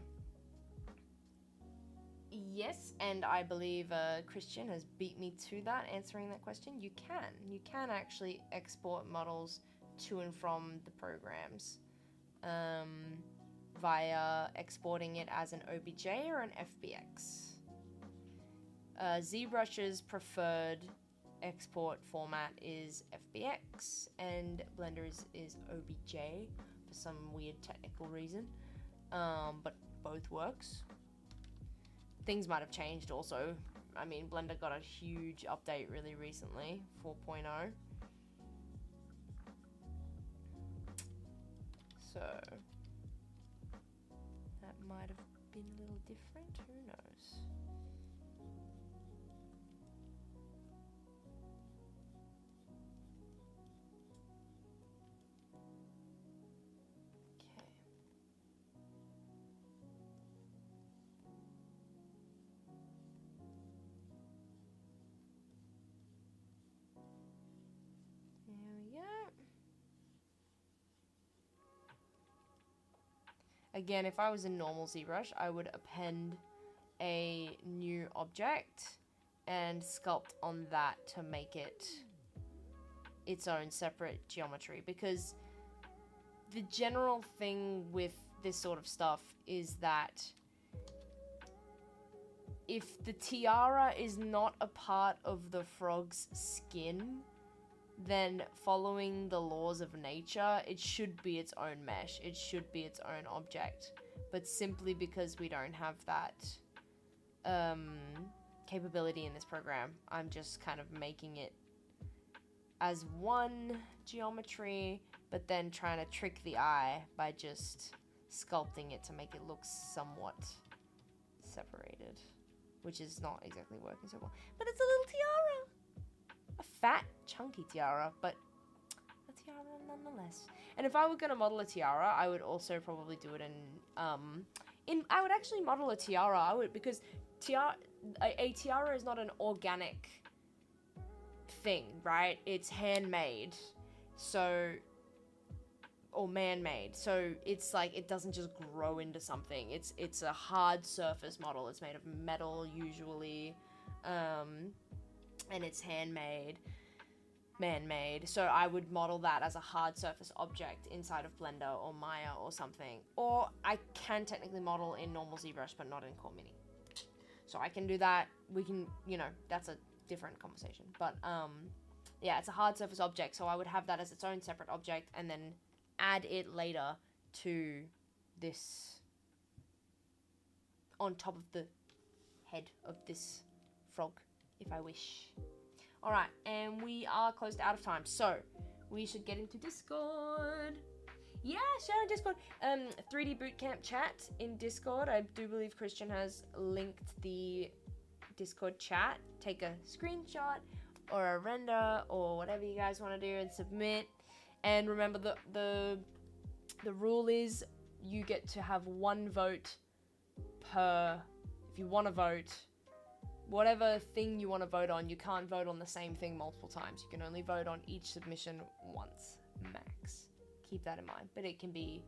[SPEAKER 1] Yes, and I believe Christian has beat me to that, answering that question. You can. You can actually export models to and from the programs via exporting it as an OBJ or an FBX. ZBrush's preferred export format is FBX and Blender's is OBJ for some weird technical reason, but both works. Things might have changed also. I mean, Blender got a huge update really recently, 4.0. So that might have been a little different, who knows? Again, if I was in normal ZBrush, I would append a new object and sculpt on that to make it its own separate geometry, because the general thing with this sort of stuff is that if the tiara is not a part of the frog's skin, then following the laws of nature, it should be its own mesh. It should be its own object. But simply because we don't have that capability in this program, I'm just kind of making it as one geometry, but then trying to trick the eye by just sculpting it to make it look somewhat separated, which is not exactly working so well. But it's a little tiara! A fat, chunky tiara, but a tiara nonetheless. And if I were going to model a tiara, I would also probably do it I would actually model a tiara. Because a tiara is not an organic thing, right? It's handmade. So, or man-made. So it's like, it doesn't just grow into something. It's a hard surface model. It's made of metal usually. And it's handmade, man-made. So I would model that as a hard surface object inside of Blender or Maya or something. Or I can technically model in normal ZBrush, but not in Core Mini. So I can do that. We can, that's a different conversation. But yeah, it's a hard surface object. So I would have that as its own separate object and then add it later to this on top of the head of this frog, if I wish. Alright, and we are close to out of time, so we should get into Discord. Yeah, share on Discord. 3D Bootcamp chat in Discord. I do believe Christian has linked the Discord chat. Take a screenshot or a render or whatever you guys want to do and submit. And remember, the rule is you get to have one vote per, if you want to vote, whatever thing you want to vote on, you can't vote on the same thing multiple times. You can only vote on each submission once, max. Keep that in mind. But it can be,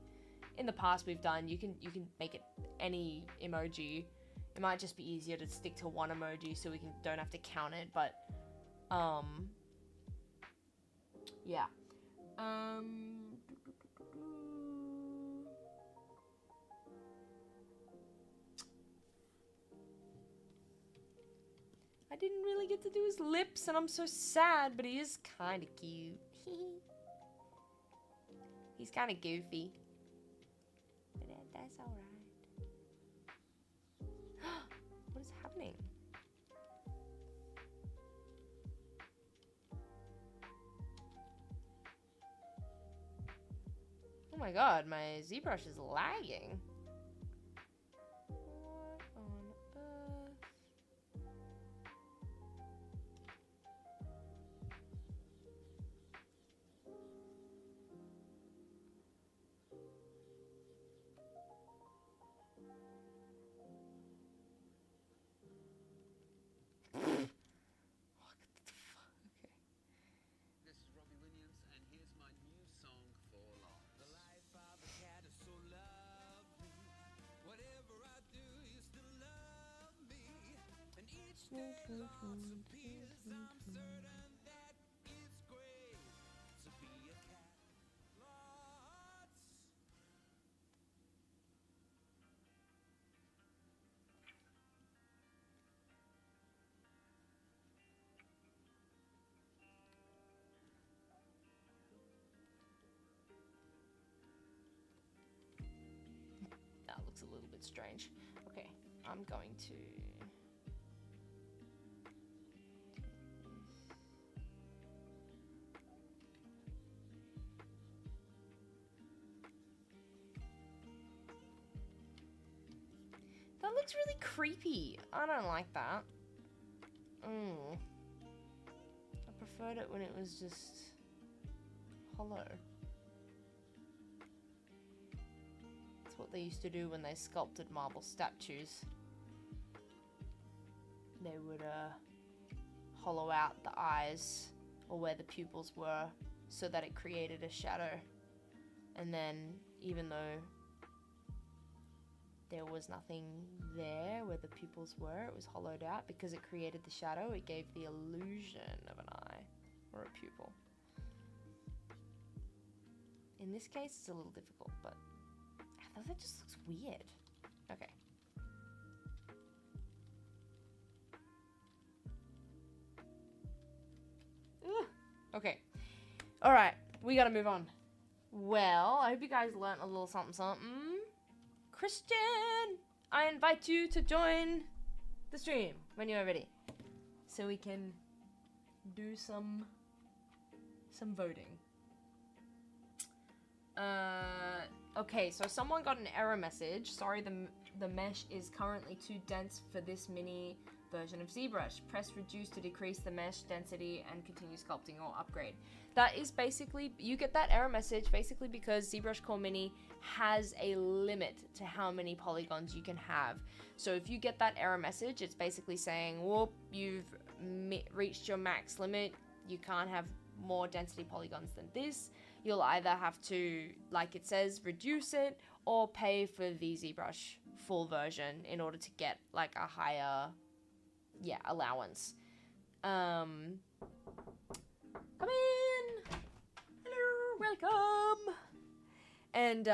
[SPEAKER 1] in the past we've done, you can make it any emoji. It might just be easier to stick to one emoji so we don't have to count it, but, yeah. I didn't really get to do his lips, and I'm so sad, but he is kind of cute. He's kind of goofy. But that's alright. What is happening? Oh my god, my ZBrush is lagging. What on earth? That looks a little bit strange. Okay, I'm going to... That looks really creepy. I don't like that. I preferred it when it was just hollow. That's what they used to do when they sculpted marble statues. They would hollow out the eyes or where the pupils were so that it created a shadow. And then even though there was nothing there where the pupils were, it was hollowed out because it created the shadow. It gave the illusion of an eye or a pupil. In this case, it's a little difficult, but I thought that just looks weird. Okay. Ugh. Okay. All right, we gotta move on. Well, I hope you guys learned a little something something. Christian, I invite you to join the stream when you're ready, so we can do some voting. Okay, so someone got an error message. Sorry, the mesh is currently too dense for this mini version of ZBrush. Press reduce to decrease the mesh density and continue sculpting or upgrade. That is basically, you get that error message basically because ZBrush Core Mini has a limit to how many polygons you can have. So if you get that error message, it's basically saying, whoop, you've reached your max limit. You can't have more density polygons than this. You'll either have to, like it says, reduce it or pay for the ZBrush full version in order to get like a higher, allowance. Come in. Hello, welcome. And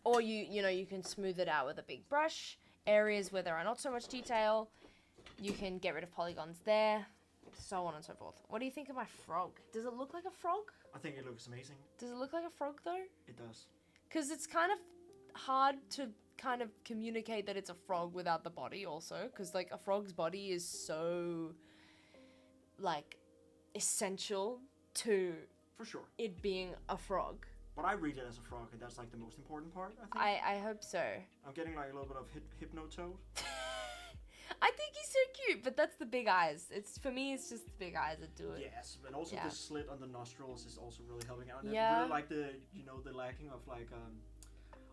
[SPEAKER 1] or you can smooth it out with a big brush. Areas where there are not so much detail, you can get rid of polygons there. So on and so forth. What do you think of my frog? Does it look like a frog?
[SPEAKER 2] I think it looks amazing.
[SPEAKER 1] Does it look like a frog though?
[SPEAKER 2] It does.
[SPEAKER 1] Because it's kind of hard to kind of communicate that it's a frog without the body also. Because like a frog's body is so like essential to
[SPEAKER 2] For sure.
[SPEAKER 1] it being a frog.
[SPEAKER 2] But I read it as a frog, and that's like the most important part, I think.
[SPEAKER 1] I hope so.
[SPEAKER 2] I'm getting like a little bit of hypnotoad.
[SPEAKER 1] I think he's so cute, but that's the big eyes. For me, it's just the big eyes that do it.
[SPEAKER 2] Yes, and also the slit on the nostrils is also really helping out. And
[SPEAKER 1] Yeah.
[SPEAKER 2] I really like the lacking of like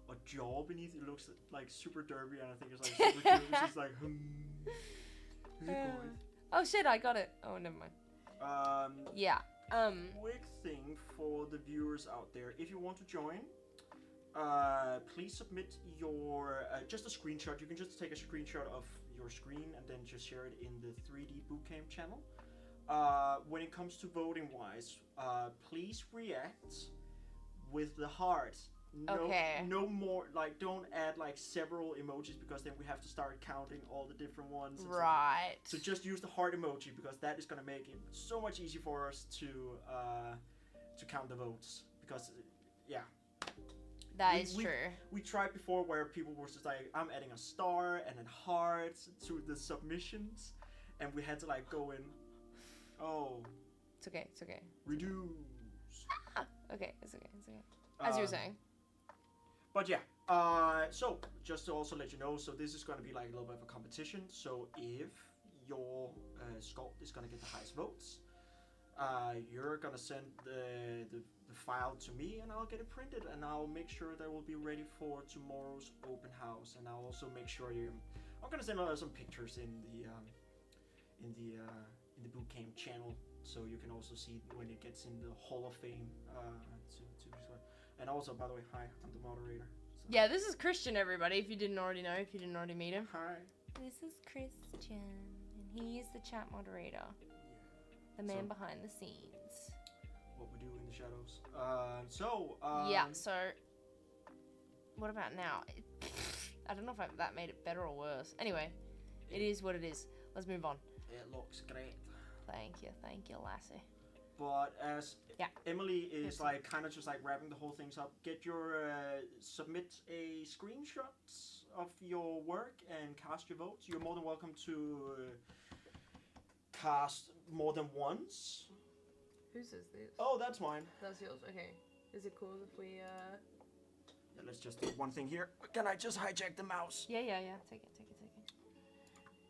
[SPEAKER 2] a jaw beneath. It looks like super derby, and I think it's like super cute. It's just like, How's it going?
[SPEAKER 1] Oh shit, I got it. Oh, never mind. Yeah.
[SPEAKER 2] Quick thing for the viewers out there: if you want to join, please submit your just a screenshot. You can just take a screenshot of your screen and then just share it in the 3D Bootcamp channel. When it comes to voting wise, please react with the heart. No more, like, don't add like several emojis because then we have to start counting all the different ones.
[SPEAKER 1] Right.
[SPEAKER 2] So just use the heart emoji because that is gonna make it so much easier for us to count the votes. Because
[SPEAKER 1] That is true.
[SPEAKER 2] We tried before where people were just like, I'm adding a star and then hearts to the submissions, and we had to like go in. Oh.
[SPEAKER 1] It's okay. It's okay.
[SPEAKER 2] Reduce.
[SPEAKER 1] Okay. It's okay. It's okay. As you were saying.
[SPEAKER 2] But yeah. So just to also let you know, so this is going to be like a little bit of a competition. So if your sculpt is going to get the highest votes, you're going to send the file to me, and I'll get it printed, and I'll make sure that will be ready for tomorrow's open house. And I'll also make sure I'm going to send some pictures in the Bootcamp channel, so you can also see when it gets in the Hall of Fame. And also, by the way, hi, I'm the moderator. So.
[SPEAKER 1] Yeah, this is Christian, everybody, if you didn't already know, if you didn't already meet him.
[SPEAKER 2] Hi.
[SPEAKER 1] This is Christian, and he is the chat moderator. The man behind the scenes.
[SPEAKER 2] What we do in the shadows.
[SPEAKER 1] Yeah, so... What about now? I don't know if that made it better or worse. Anyway, it is what it is. Let's move on.
[SPEAKER 2] It looks great.
[SPEAKER 1] Thank you, lassie.
[SPEAKER 2] But as Emily is like kind of just like wrapping the whole things up, get your submit a screenshot of your work and cast your votes. You're more than welcome to cast more than once.
[SPEAKER 1] Whose is this?
[SPEAKER 2] Oh, that's mine.
[SPEAKER 1] That's yours. Okay. Is it cool if we
[SPEAKER 2] Yeah, let's just do one thing here. Can I just hijack the mouse?
[SPEAKER 1] Yeah. Take it.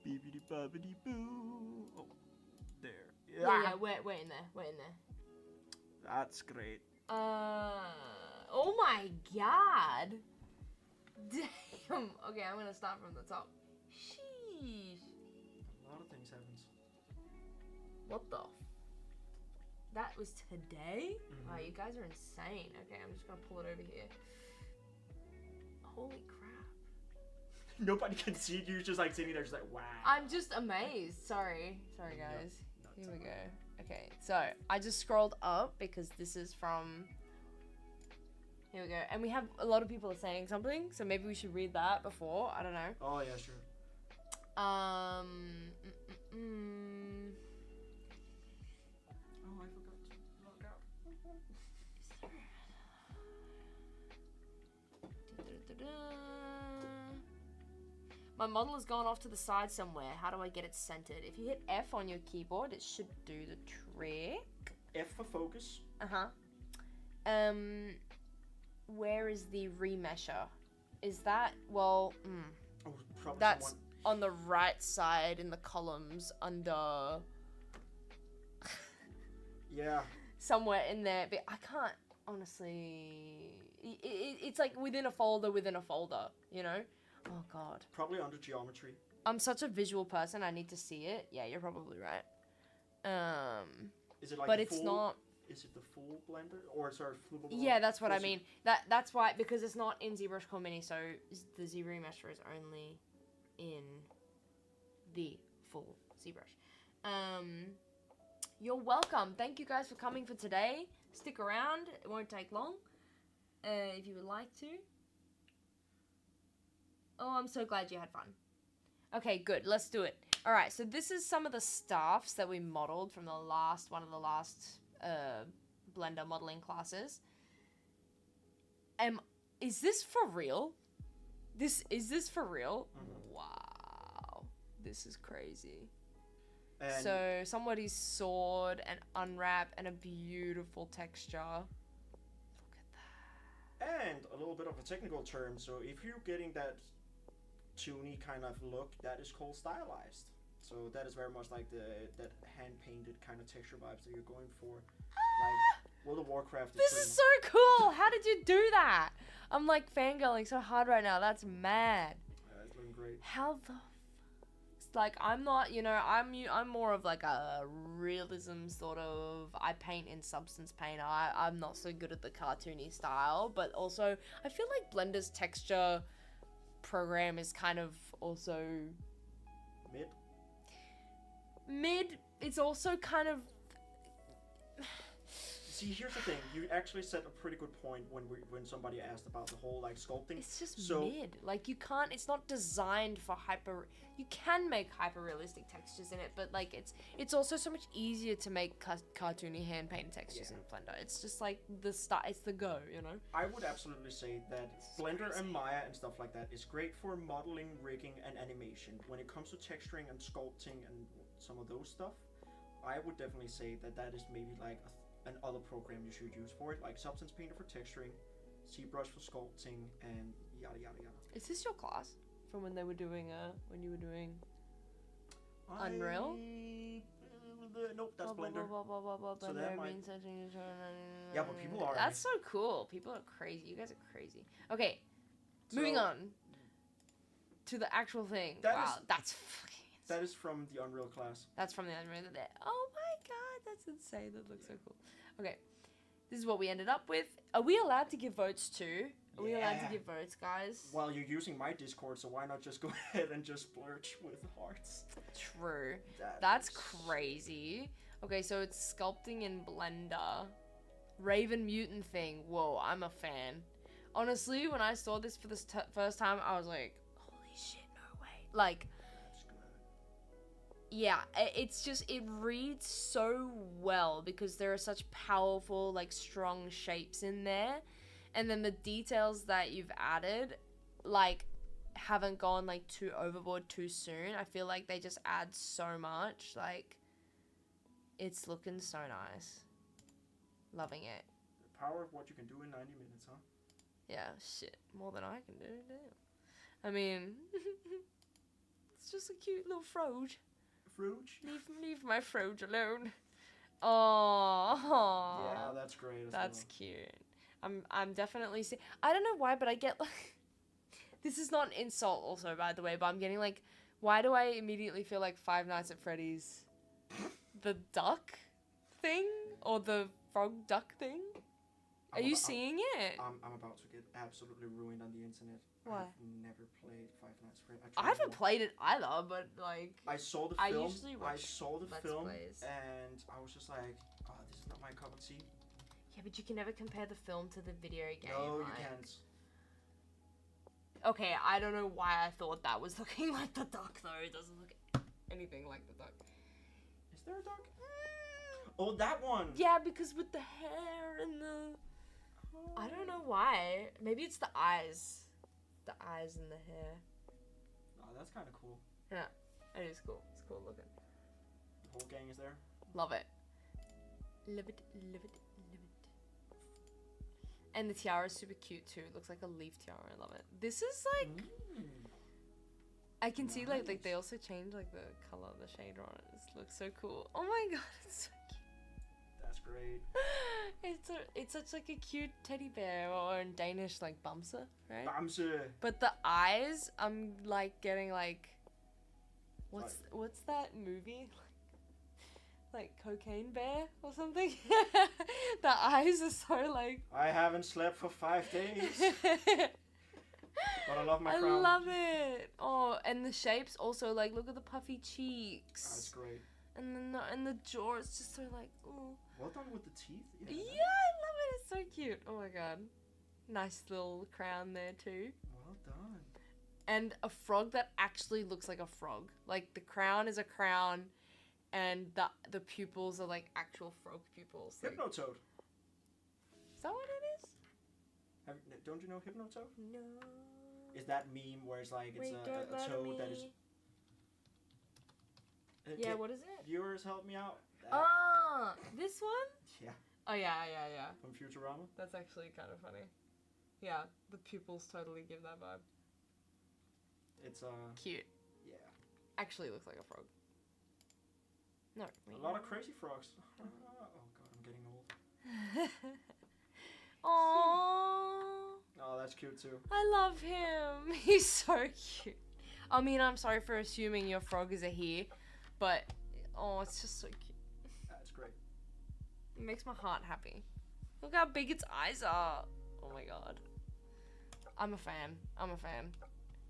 [SPEAKER 2] Beepity boppity boo. Oh, there.
[SPEAKER 1] Yeah. We're in there.
[SPEAKER 2] That's great.
[SPEAKER 1] Oh my god. Damn. Okay, I'm gonna start from the top. Sheesh.
[SPEAKER 2] A lot of things happens.
[SPEAKER 1] What the? That was today?
[SPEAKER 2] Mm-hmm.
[SPEAKER 1] Wow, you guys are insane. Okay, I'm just gonna pull it over here. Holy crap.
[SPEAKER 2] Nobody can see it. You're just like sitting there, just like, wow.
[SPEAKER 1] I'm just amazed. Sorry, guys.
[SPEAKER 2] No,
[SPEAKER 1] Here we go. Okay, so I just scrolled up because this is from. Here we go, and we have a lot of people saying something, so maybe we should read that before. I don't know.
[SPEAKER 2] Oh yeah, sure.
[SPEAKER 1] Oh,
[SPEAKER 2] I forgot to log out.
[SPEAKER 1] My model has gone off to the side somewhere. How do I get it centered? If you hit F on your keyboard, it should do the trick.
[SPEAKER 2] F for focus.
[SPEAKER 1] Where is the remesher? Is that, well,
[SPEAKER 2] Oh, probably
[SPEAKER 1] that's on the right side in the columns under
[SPEAKER 2] Yeah.
[SPEAKER 1] somewhere in there, but I can't honestly. It's like within a folder within a folder, you know? Oh god.
[SPEAKER 2] Probably under geometry.
[SPEAKER 1] I'm such a visual person. I need to see it. Yeah, you're probably right.
[SPEAKER 2] Is it like
[SPEAKER 1] but
[SPEAKER 2] the
[SPEAKER 1] it's
[SPEAKER 2] full,
[SPEAKER 1] not.
[SPEAKER 2] Is it the full blender or sorry, full?
[SPEAKER 1] Yeah, that's what I
[SPEAKER 2] full
[SPEAKER 1] mean. That's why, because it's not in ZBrush Core Mini, so the ZRemesher is only in the full ZBrush. You're welcome. Thank you guys for coming for today. Stick around. It won't take long. If you would like to. Oh, I'm so glad you had fun. Okay, good. Let's do it. All right, so this is some of the staffs that we modeled from one of the last Blender modeling classes. Is this for real? Is this for real?
[SPEAKER 2] Mm-hmm.
[SPEAKER 1] Wow, this is crazy.
[SPEAKER 2] And
[SPEAKER 1] So somebody's sword and unwrap and a beautiful texture. Look at that.
[SPEAKER 2] and a little bit of a technical term. So if you're getting that toony kind of look, that is called stylized. So that is very much like that hand painted kind of texture vibes that you're going for. Like World of Warcraft.
[SPEAKER 1] This is so cool. How did you do that? I'm like fangirling so hard right now. That's mad.
[SPEAKER 2] It's looking great.
[SPEAKER 1] How the it's like I'm not, I'm more of like a realism sort of. I paint in substance paint. I'm not so good at the cartoony style, but also I feel like Blender's texture program is kind of also mid. It's also kind of.
[SPEAKER 2] See, here's the thing. You actually said a pretty good point when somebody asked about the whole like sculpting.
[SPEAKER 1] It's just mid. Like you can't. It's not designed for hyper. You can make hyper realistic textures in it, but like it's also so much easier to make cartoony hand painted textures in Blender. It's just like the start. It's the go.
[SPEAKER 2] I would absolutely say that Blender and Maya and stuff like that is great for modeling, rigging, and animation. When it comes to texturing and sculpting and some of those stuff, I would definitely say that is maybe like another program you should use for it, like Substance Painter for texturing, ZBrush for sculpting, and yada yada yada.
[SPEAKER 1] Is this your class from when they were doing when you were doing Unreal?
[SPEAKER 2] Nope, that's Blender.
[SPEAKER 1] So
[SPEAKER 2] that might... Yeah, but people are.
[SPEAKER 1] That's so cool. People are crazy. You guys are crazy. Okay, moving on to the actual thing. That's fucking insane.
[SPEAKER 2] That is from the Unreal class.
[SPEAKER 1] That's from the Unreal. Oh my god, that's insane. That looks so cool. Okay, this is what we ended up with. Are we allowed to give votes too? Are we allowed to give votes, guys?
[SPEAKER 2] Well, you're using my Discord, so why not just go ahead and just splurge with hearts?
[SPEAKER 1] True. That's crazy. Okay, so it's sculpting in Blender. Raven Mutant thing. Whoa, I'm a fan. Honestly, when I saw this for the first time, I was like, holy shit, no way. Like, yeah, it's just, it reads so well because there are such powerful, like, strong shapes in there. And then the details that you've added, like, haven't gone, like, too overboard too soon. I feel like they just add so much. Like, it's looking so nice. Loving it.
[SPEAKER 2] The power of what you can do in 90 minutes, huh?
[SPEAKER 1] Yeah, shit. More than I can do, damn. I mean, it's just a cute little froge.
[SPEAKER 2] Froge?
[SPEAKER 1] Leave my froge alone. Oh.
[SPEAKER 2] Yeah, that's great.
[SPEAKER 1] That's cute. I'm definitely I don't know why, but I get like this is not an insult also, by the way, but I'm getting like, why do I immediately feel like Five Nights at Freddy's the duck thing or the frog duck thing? Are you seeing it?
[SPEAKER 2] I'm about to get absolutely ruined on the internet.
[SPEAKER 1] Why?
[SPEAKER 2] I've never played Five Nights at Freddy's.
[SPEAKER 1] I haven't played it either, but like
[SPEAKER 2] I saw the film. I saw the film,
[SPEAKER 1] plays.
[SPEAKER 2] and I was just like, oh, this is not my cup of tea.
[SPEAKER 1] Yeah, but you can never compare the film to the video game.
[SPEAKER 2] No,
[SPEAKER 1] like.
[SPEAKER 2] you can't.
[SPEAKER 1] Okay, I don't know why I thought that was looking like the duck though. It doesn't look anything like the duck.
[SPEAKER 2] Is there a duck? Oh, that one.
[SPEAKER 1] Yeah, because with the hair and the... I don't know why. Maybe it's the eyes. The eyes and the hair.
[SPEAKER 2] Oh, that's kind of cool.
[SPEAKER 1] Yeah, it is cool. It's cool looking.
[SPEAKER 2] The whole gang is there.
[SPEAKER 1] Love it. Love it, love it, love it. And the tiara is super cute too. It looks like a leaf tiara. I love it. This is like... I can see like
[SPEAKER 2] Nice.
[SPEAKER 1] they also changed like the color, the shade on it. It looks so cool. Oh my god, it's so
[SPEAKER 2] That's great.
[SPEAKER 1] cute. It's such like a cute teddy bear, or in Danish like bamse, right?
[SPEAKER 2] Bamse.
[SPEAKER 1] But the eyes, I'm like getting like, what's that movie? Like Cocaine Bear or something? The eyes are so like.
[SPEAKER 2] I haven't slept for 5 days, but I love my
[SPEAKER 1] I
[SPEAKER 2] crown.
[SPEAKER 1] love it. Oh, and the shapes also like, look at the puffy cheeks.
[SPEAKER 2] That's great.
[SPEAKER 1] And then the jaw is just so like, ooh.
[SPEAKER 2] Well done with the teeth.
[SPEAKER 1] Yeah, I love it. It's so cute. Oh my god. Nice little crown there too.
[SPEAKER 2] Well done.
[SPEAKER 1] And a frog that actually looks like a frog. Like the crown is a crown, and the pupils are like actual frog pupils. Like,
[SPEAKER 2] Hypnotoad.
[SPEAKER 1] is that what it is?
[SPEAKER 2] Don't you know Hypnotoad?
[SPEAKER 1] No.
[SPEAKER 2] Is that meme where it's like it's a toad that is.
[SPEAKER 1] Yeah, what is it?
[SPEAKER 2] Viewers, help me out.
[SPEAKER 1] Ah, this one?
[SPEAKER 2] Yeah.
[SPEAKER 1] Oh yeah.
[SPEAKER 2] From Futurama.
[SPEAKER 1] That's actually kind of funny. Yeah, the pupils totally give that vibe.
[SPEAKER 2] It's
[SPEAKER 1] Cute.
[SPEAKER 2] yeah.
[SPEAKER 1] Actually looks like a frog. No.
[SPEAKER 2] A lot of crazy frogs. Oh god, I'm getting old.
[SPEAKER 1] Aww.
[SPEAKER 2] Oh, that's cute too.
[SPEAKER 1] I love him. He's so cute. I mean, I'm sorry for assuming your frog is a he, but oh, it's just so cute.
[SPEAKER 2] That's great.
[SPEAKER 1] It makes my heart happy. Look how big its eyes are. Oh my god. I'm a fan.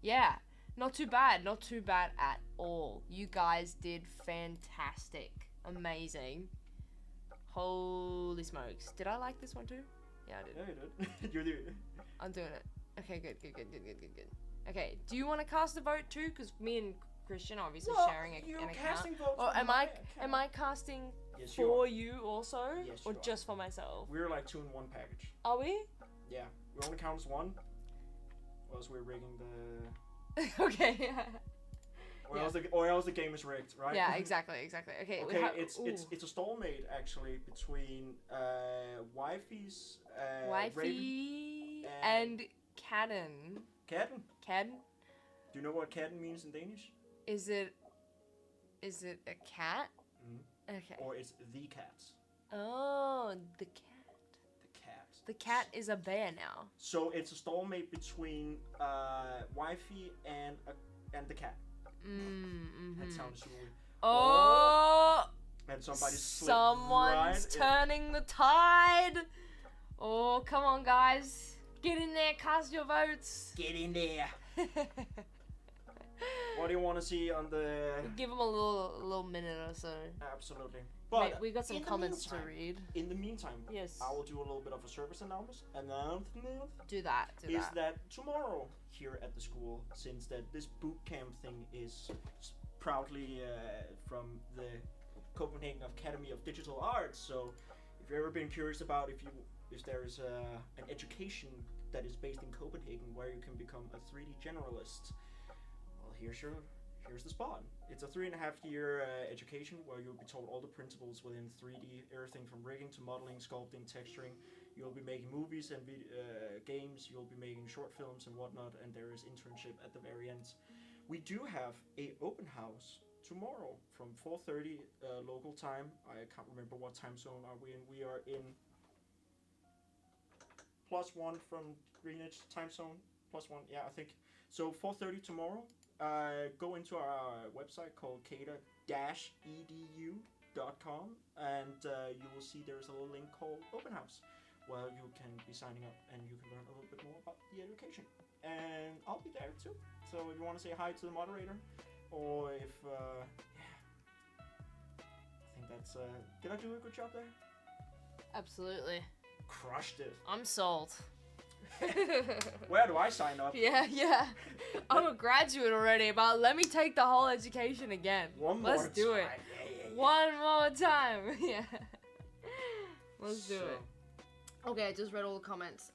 [SPEAKER 1] Yeah, not too bad. Not too bad at all. You guys did fantastic. Amazing. Holy smokes. Did I like this one too? Yeah, I did.
[SPEAKER 2] Yeah, you did. You did.
[SPEAKER 1] I'm doing it. Okay, good. Okay, do you want to cast a vote too? Because me and Christian are obviously sharing an account.
[SPEAKER 2] Votes
[SPEAKER 1] Or
[SPEAKER 2] for
[SPEAKER 1] am
[SPEAKER 2] my
[SPEAKER 1] I
[SPEAKER 2] account.
[SPEAKER 1] casting
[SPEAKER 2] Yes,
[SPEAKER 1] for you also?
[SPEAKER 2] Yes,
[SPEAKER 1] or
[SPEAKER 2] you are.
[SPEAKER 1] just for myself?
[SPEAKER 2] We're like 2 in 1 package.
[SPEAKER 1] Are we?
[SPEAKER 2] Yeah, we only count as 1. Or else we're rigging the.
[SPEAKER 1] Okay.
[SPEAKER 2] Or else the game is rigged, right?
[SPEAKER 1] Yeah, exactly. Okay.
[SPEAKER 2] Okay, it's a stalemate actually between wifey's
[SPEAKER 1] Wifey
[SPEAKER 2] Raven
[SPEAKER 1] and Cadden.
[SPEAKER 2] Cadden.
[SPEAKER 1] Cadden?
[SPEAKER 2] Do you know what Cadden means in Danish?
[SPEAKER 1] Is it a cat?
[SPEAKER 2] Mhm.
[SPEAKER 1] Okay.
[SPEAKER 2] Or it's the cats.
[SPEAKER 1] Oh, the cat.
[SPEAKER 2] The cat.
[SPEAKER 1] The cat is a bear now.
[SPEAKER 2] So it's a stalemate between wifey and the cat.
[SPEAKER 1] Mm-hmm.
[SPEAKER 2] That sounds super weird.
[SPEAKER 1] Oh!
[SPEAKER 2] And somebody's
[SPEAKER 1] Someone's turning the tide. Oh, come on, guys. Get in there, cast your votes.
[SPEAKER 2] Get in there. What do you want to see on the?
[SPEAKER 1] Give them a little minute or so.
[SPEAKER 2] Absolutely.
[SPEAKER 1] Wait,
[SPEAKER 2] But
[SPEAKER 1] we got some
[SPEAKER 2] in the
[SPEAKER 1] comments to
[SPEAKER 2] meantime-
[SPEAKER 1] read.
[SPEAKER 2] In the meantime,
[SPEAKER 1] Yes.
[SPEAKER 2] I will do a little bit of a service announcement.
[SPEAKER 1] Do that.
[SPEAKER 2] Is that tomorrow here at the school, since that this bootcamp thing is proudly from the Copenhagen Academy of Digital Arts. So if you've ever been curious about if there is an education that is based in Copenhagen where you can become a 3D generalist, well, here's the spot. It's a 3.5-year education where you'll be taught all the principles within 3D, everything from rigging to modeling, sculpting, texturing. You'll be making movies and games, you'll be making short films and whatnot, and there is internship at the very end. We do have a open house tomorrow from 4:30 local time. I can't remember what time zone are we in. We are in +1 from Greenwich time zone. +1, yeah, I think. So 4:30 tomorrow. Go into our website called CADA-edu.com and you will see there's a little link called Open House where you can be signing up and you can learn a little bit more about the education. And I'll be there too. So if you want to say hi to the moderator, or if I think that's did I do a good job there?
[SPEAKER 1] Absolutely.
[SPEAKER 2] Crushed it.
[SPEAKER 1] I'm sold.
[SPEAKER 2] Where do I sign up?
[SPEAKER 1] Yeah. I'm a graduate already, but let me take the whole education again. Let's do it.
[SPEAKER 2] Yeah.
[SPEAKER 1] One more time. Yeah. Let's do it. Okay, I just read all the comments.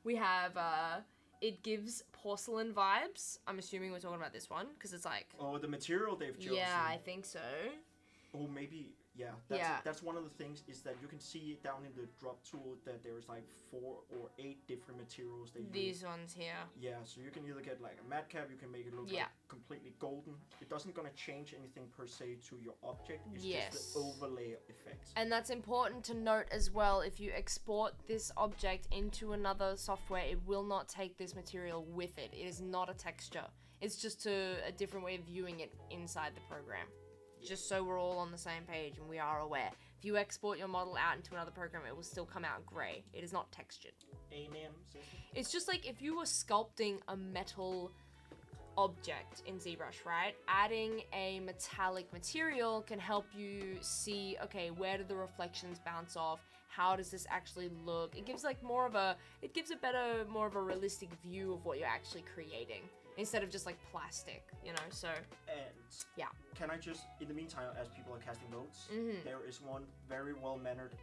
[SPEAKER 1] We have it gives porcelain vibes. I'm assuming we're talking about this one because it's like.
[SPEAKER 2] Oh, the material they've chosen.
[SPEAKER 1] Yeah, I think so.
[SPEAKER 2] Oh, maybe, yeah. That's one of the things is that you can see down in the drop tool that there's like 4 or 8 different materials that
[SPEAKER 1] These ones here.
[SPEAKER 2] Yeah, so you can either get like a matte cap, you can make it look like completely golden. It doesn't gonna change anything per se to your object. It's just the overlay effects.
[SPEAKER 1] And that's important to note as well. If you export this object into another software, it will not take this material with it. It is not a texture. It's just a different way of viewing it inside the program. Just so we're all on the same page and we are aware. If you export your model out into another program, it will still come out gray. It is not textured.
[SPEAKER 2] Amen, sister.
[SPEAKER 1] It's just like if you were sculpting a metal object in ZBrush, right? Adding a metallic material can help you see, okay, where do the reflections bounce off? How does this actually look? It gives like more of a realistic view of what you're actually creating. Instead of just like plastic, you know, so.
[SPEAKER 2] And
[SPEAKER 1] yeah.
[SPEAKER 2] Can I just, in the meantime, as people are casting votes, there is one very well-mannered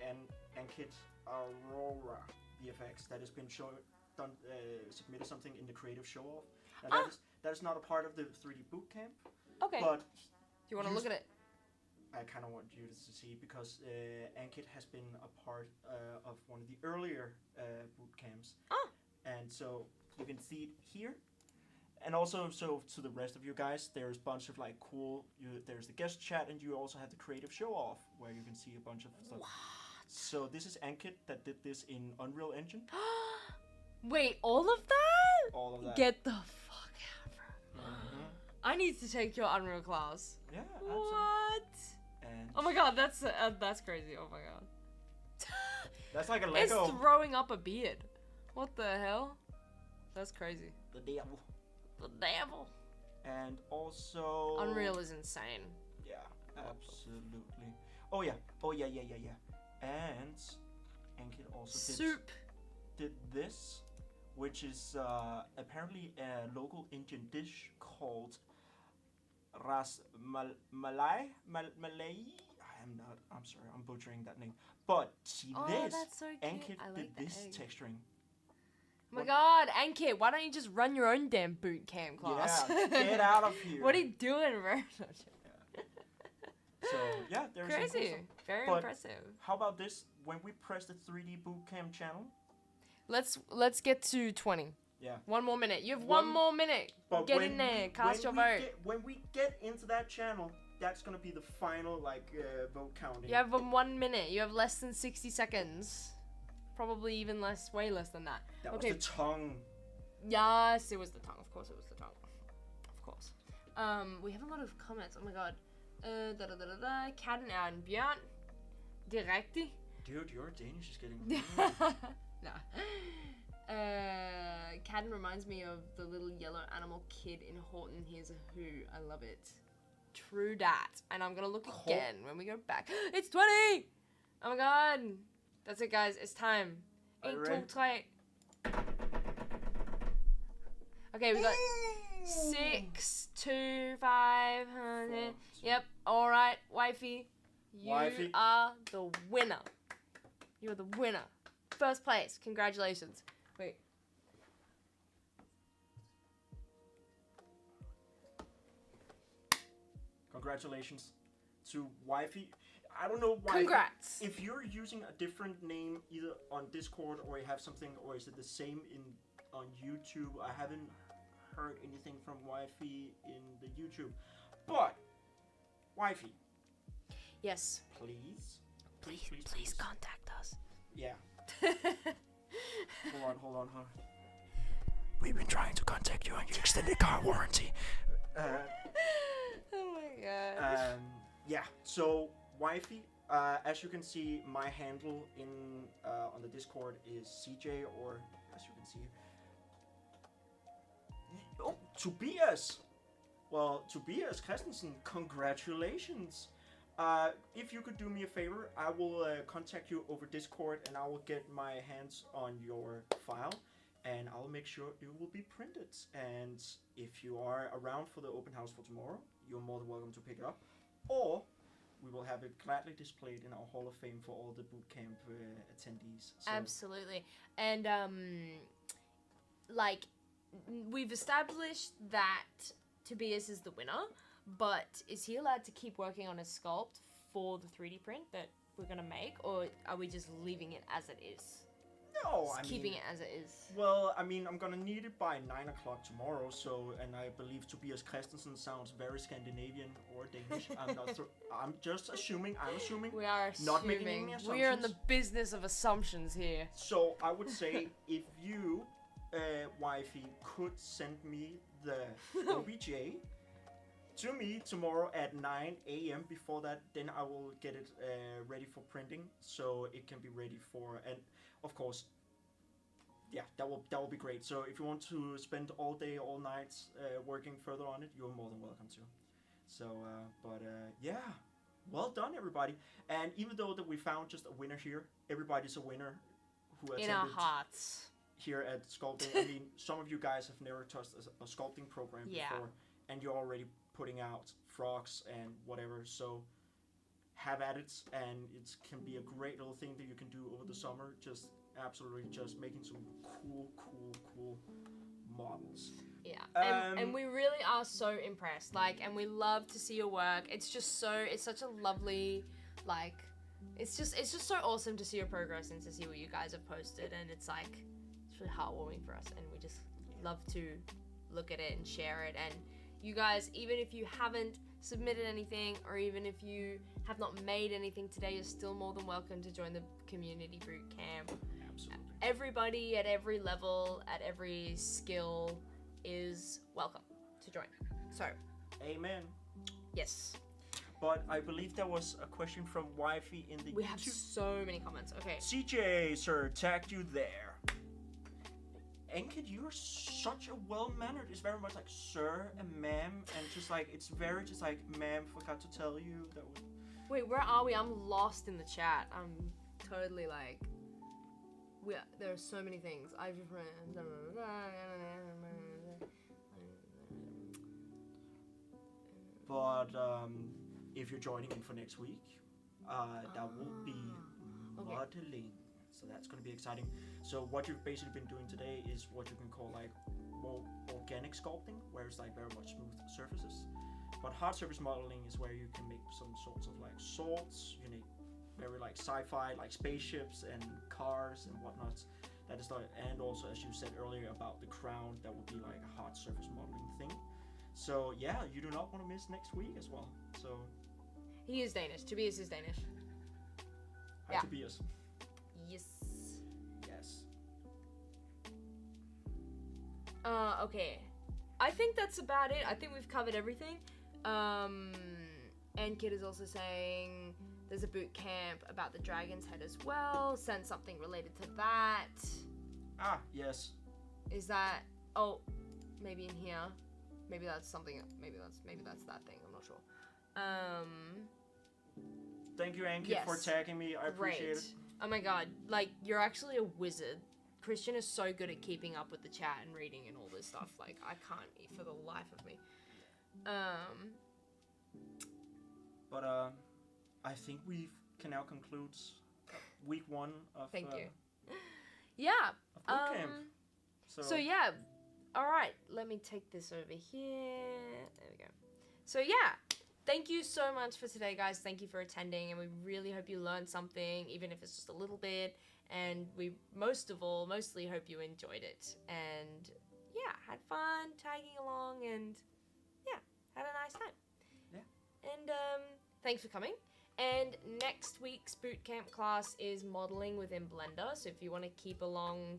[SPEAKER 2] Ankit Aurora VFX that has been submitted something in the creative show-off. That is not a part of the 3D Bootcamp.
[SPEAKER 1] Okay.
[SPEAKER 2] But
[SPEAKER 1] do you want to look at it?
[SPEAKER 2] I kind of want you to see because Ankit has been a part of one of the earlier bootcamps.
[SPEAKER 1] Oh.
[SPEAKER 2] And so you can see it here. And also, so to the rest of you guys, there's a bunch of like cool. There's the guest chat, and you also have the creative show off where you can see a bunch of stuff.
[SPEAKER 1] What?
[SPEAKER 2] So this is Ankit that did this in Unreal Engine.
[SPEAKER 1] Wait, all of that?
[SPEAKER 2] All of that.
[SPEAKER 1] Get the fuck out, bro. I need to take your Unreal class.
[SPEAKER 2] Yeah. Absolutely.
[SPEAKER 1] What?
[SPEAKER 2] And
[SPEAKER 1] oh my god, that's crazy. Oh my god.
[SPEAKER 2] That's like a Lego.
[SPEAKER 1] It's throwing up a beard. What the hell? That's crazy.
[SPEAKER 2] The devil.
[SPEAKER 1] The devil.
[SPEAKER 2] And also
[SPEAKER 1] Unreal is insane.
[SPEAKER 2] Yeah, absolutely. Oh yeah. And Ankit also did this, which is apparently a local Indian dish called Ras Malai. I'm sorry, I'm butchering that name. But see this,
[SPEAKER 1] that's so cute.
[SPEAKER 2] Ankit did this texturing.
[SPEAKER 1] Oh my god, Ankit, why don't you just run your own damn boot camp class?
[SPEAKER 2] Yeah, get out of here.
[SPEAKER 1] What are you doing, bro?
[SPEAKER 2] So, yeah, there's
[SPEAKER 1] crazy. Very impressive.
[SPEAKER 2] How about this? When we press the 3D Bootcamp channel,
[SPEAKER 1] let's get to 20.
[SPEAKER 2] Yeah.
[SPEAKER 1] 1 more minute. You have one more minute. Get in there. Cast your vote.
[SPEAKER 2] When we get into that channel, that's gonna be the final vote counting.
[SPEAKER 1] You have 1 minute. You have less than 60 seconds. Probably even less, way less than that.
[SPEAKER 2] That was the tongue.
[SPEAKER 1] Yes, it was the tongue. Of course, it was the tongue. Of course. We have a lot of comments. Oh my god. Katten er en bjørn. Direkte.
[SPEAKER 2] Dude, your Danish is getting.
[SPEAKER 1] No. Katten reminds me of the little yellow animal kid in Horton Hears a Who. I love it. True dat. And I'm gonna look again when we go back. It's 20! Oh my god. That's it, guys. It's time. 1, 2, 3. Okay, we got 6, 2, 5. Yep. All right, wifey. You are the winner. You're the winner. First place. Congratulations. Wait.
[SPEAKER 2] Congratulations to wifey. I don't know why.
[SPEAKER 1] Congrats.
[SPEAKER 2] If you're using a different name either on Discord or you have something, or is it the same on YouTube? I haven't heard anything from wifey in the YouTube. But wifey.
[SPEAKER 1] Yes.
[SPEAKER 2] Please
[SPEAKER 1] contact us.
[SPEAKER 2] Yeah. Hold on. We've been trying to contact you on your extended car warranty.
[SPEAKER 1] Oh my god.
[SPEAKER 2] Yeah. So wifey, as you can see, my handle on the Discord is CJ, or as you can see here. Oh, Tobias. Well, Tobias Christensen, congratulations. If you could do me a favor, I will contact you over Discord, and I will get my hands on your file, and I'll make sure it will be printed. And if you are around for the open house for tomorrow, you're more than welcome to pick it up, or we will have it gladly displayed in our Hall of Fame for all the bootcamp attendees. So.
[SPEAKER 1] Absolutely. And we've established that Tobias is the winner, but is he allowed to keep working on his sculpt for the 3D print that we're gonna make, or are we just leaving it as it is?
[SPEAKER 2] No,
[SPEAKER 1] Just keeping it as it is.
[SPEAKER 2] Well, I mean, I'm gonna need it by 9 o'clock tomorrow. So, and I believe Tobias Christensen sounds very Scandinavian or Danish. I'm not. I'm just assuming. I'm assuming.
[SPEAKER 1] We are assuming.
[SPEAKER 2] Not making any assumptions.
[SPEAKER 1] We are in the business of assumptions here.
[SPEAKER 2] So I would say if you, wifey, could send me the OBJ to me tomorrow at 9 a.m. Before that, then I will get it ready for printing, so it can be ready for. And of course, yeah, that will be great. So if you want to spend all day, all night working further on it, you're more than welcome to. So, yeah, well done, everybody. And even though that we found just a winner here, everybody's a winner who attended
[SPEAKER 1] In our hearts.
[SPEAKER 2] here at Sculpting. I mean, some of you guys have never touched a sculpting program before, and you're already putting out frogs and whatever. So have at it, and it can be a great little thing that you can do over the summer. Just absolutely just making some cool models.
[SPEAKER 1] Yeah, and we really are so impressed. Like, and we love to see your work. It's just it's such a lovely, like, it's just so awesome to see your progress and to see what you guys have posted. And it's like, it's really heartwarming for us, and we just love to look at it and share it. And you guys, even if you haven't submitted anything, or even if you have not made anything today, you're still more than welcome to join the community boot camp.
[SPEAKER 2] Absolutely.
[SPEAKER 1] Everybody at every level, at every skill is welcome to join. So,
[SPEAKER 2] amen.
[SPEAKER 1] yes.
[SPEAKER 2] But I believe there was a question from Wifey in the
[SPEAKER 1] We have so many comments. Okay.
[SPEAKER 2] CJ, sir, tagged you there. Ankit, you're such a well-mannered. It's very much like sir and ma'am, and just like it's very just like ma'am. Forgot to tell you that.
[SPEAKER 1] Wait, where are we? I'm lost in the chat. I'm totally like. There are so many things. I just
[SPEAKER 2] But if you're joining in for next week, that will be modeling. So that's going to be exciting. So what you've basically been doing today is what you can call like more organic sculpting, where it's like very much smooth surfaces. But hard surface modeling is where you can make some sorts of like swords, you know, very like sci-fi, like spaceships and cars and whatnot. That is like, and also as you said earlier about the crown, that would be like a hard surface modeling thing. So yeah, you do not want to miss next week as well. So
[SPEAKER 1] he is Danish. Tobias is Danish.
[SPEAKER 2] Hi, Tobias.
[SPEAKER 1] Yes.
[SPEAKER 2] Yes.
[SPEAKER 1] Okay. I think that's about it. I think we've covered everything. And Kid is also saying there's a boot camp about the dragon's head as well. Send something related to that.
[SPEAKER 2] Ah, yes.
[SPEAKER 1] Is that? Oh, maybe in here. Maybe that's something. Maybe that's that thing. I'm not sure.
[SPEAKER 2] Thank you, Ankit,
[SPEAKER 1] yes.
[SPEAKER 2] for tagging me. I appreciate it.
[SPEAKER 1] Oh my god, like, you're actually a wizard. Christian is so good at keeping up with the chat and reading and all this stuff. Like, I can't for the life of me.
[SPEAKER 2] But I think we can now conclude week 1 of
[SPEAKER 1] Thank you. Yeah.
[SPEAKER 2] Of Bootcamp.
[SPEAKER 1] So yeah. All right. Let me take this over here. There we go. So yeah. Thank you so much for today, guys. Thank you for attending, and we really hope you learned something, even if it's just a little bit. And we mostly hope you enjoyed it, and yeah, had fun tagging along, and yeah, had a nice time.
[SPEAKER 2] Yeah.
[SPEAKER 1] And thanks for coming. And next week's bootcamp class is modeling within Blender. So if you want to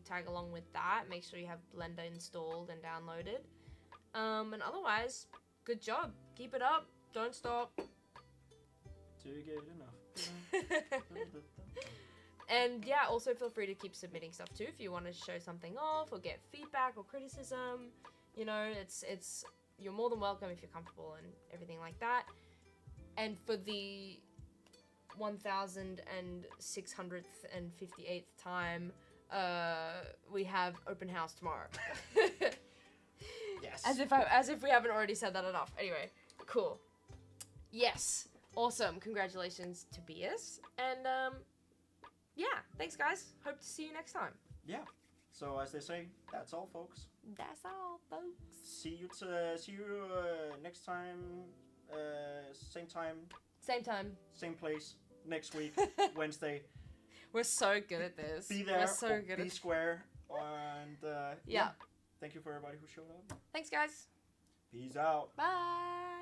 [SPEAKER 1] tag along with that, make sure you have Blender installed and downloaded. And otherwise, good job. Keep it up. Don't stop.
[SPEAKER 2] Do you get enough?
[SPEAKER 1] And yeah, also feel free to keep submitting stuff too if you want to show something off or get feedback or criticism. You know, it's you're more than welcome if you're comfortable and everything like that. And for the 1658th time, we have open house tomorrow.
[SPEAKER 2] Yes.
[SPEAKER 1] As if we haven't already said that enough. Anyway, cool. Yes. Awesome. Congratulations, Tobias. And yeah, thanks guys. Hope to see you next time.
[SPEAKER 2] Yeah. So as they say, that's all, folks.
[SPEAKER 1] That's all, folks.
[SPEAKER 2] See you next time. Same time.
[SPEAKER 1] Same time.
[SPEAKER 2] Same place. Next week, Wednesday.
[SPEAKER 1] We're so good at this.
[SPEAKER 2] Be there.
[SPEAKER 1] We're so
[SPEAKER 2] Or
[SPEAKER 1] good
[SPEAKER 2] be
[SPEAKER 1] at
[SPEAKER 2] square. And
[SPEAKER 1] Yeah.
[SPEAKER 2] thank you for everybody who showed up.
[SPEAKER 1] Thanks, guys.
[SPEAKER 2] Peace out.
[SPEAKER 1] Bye.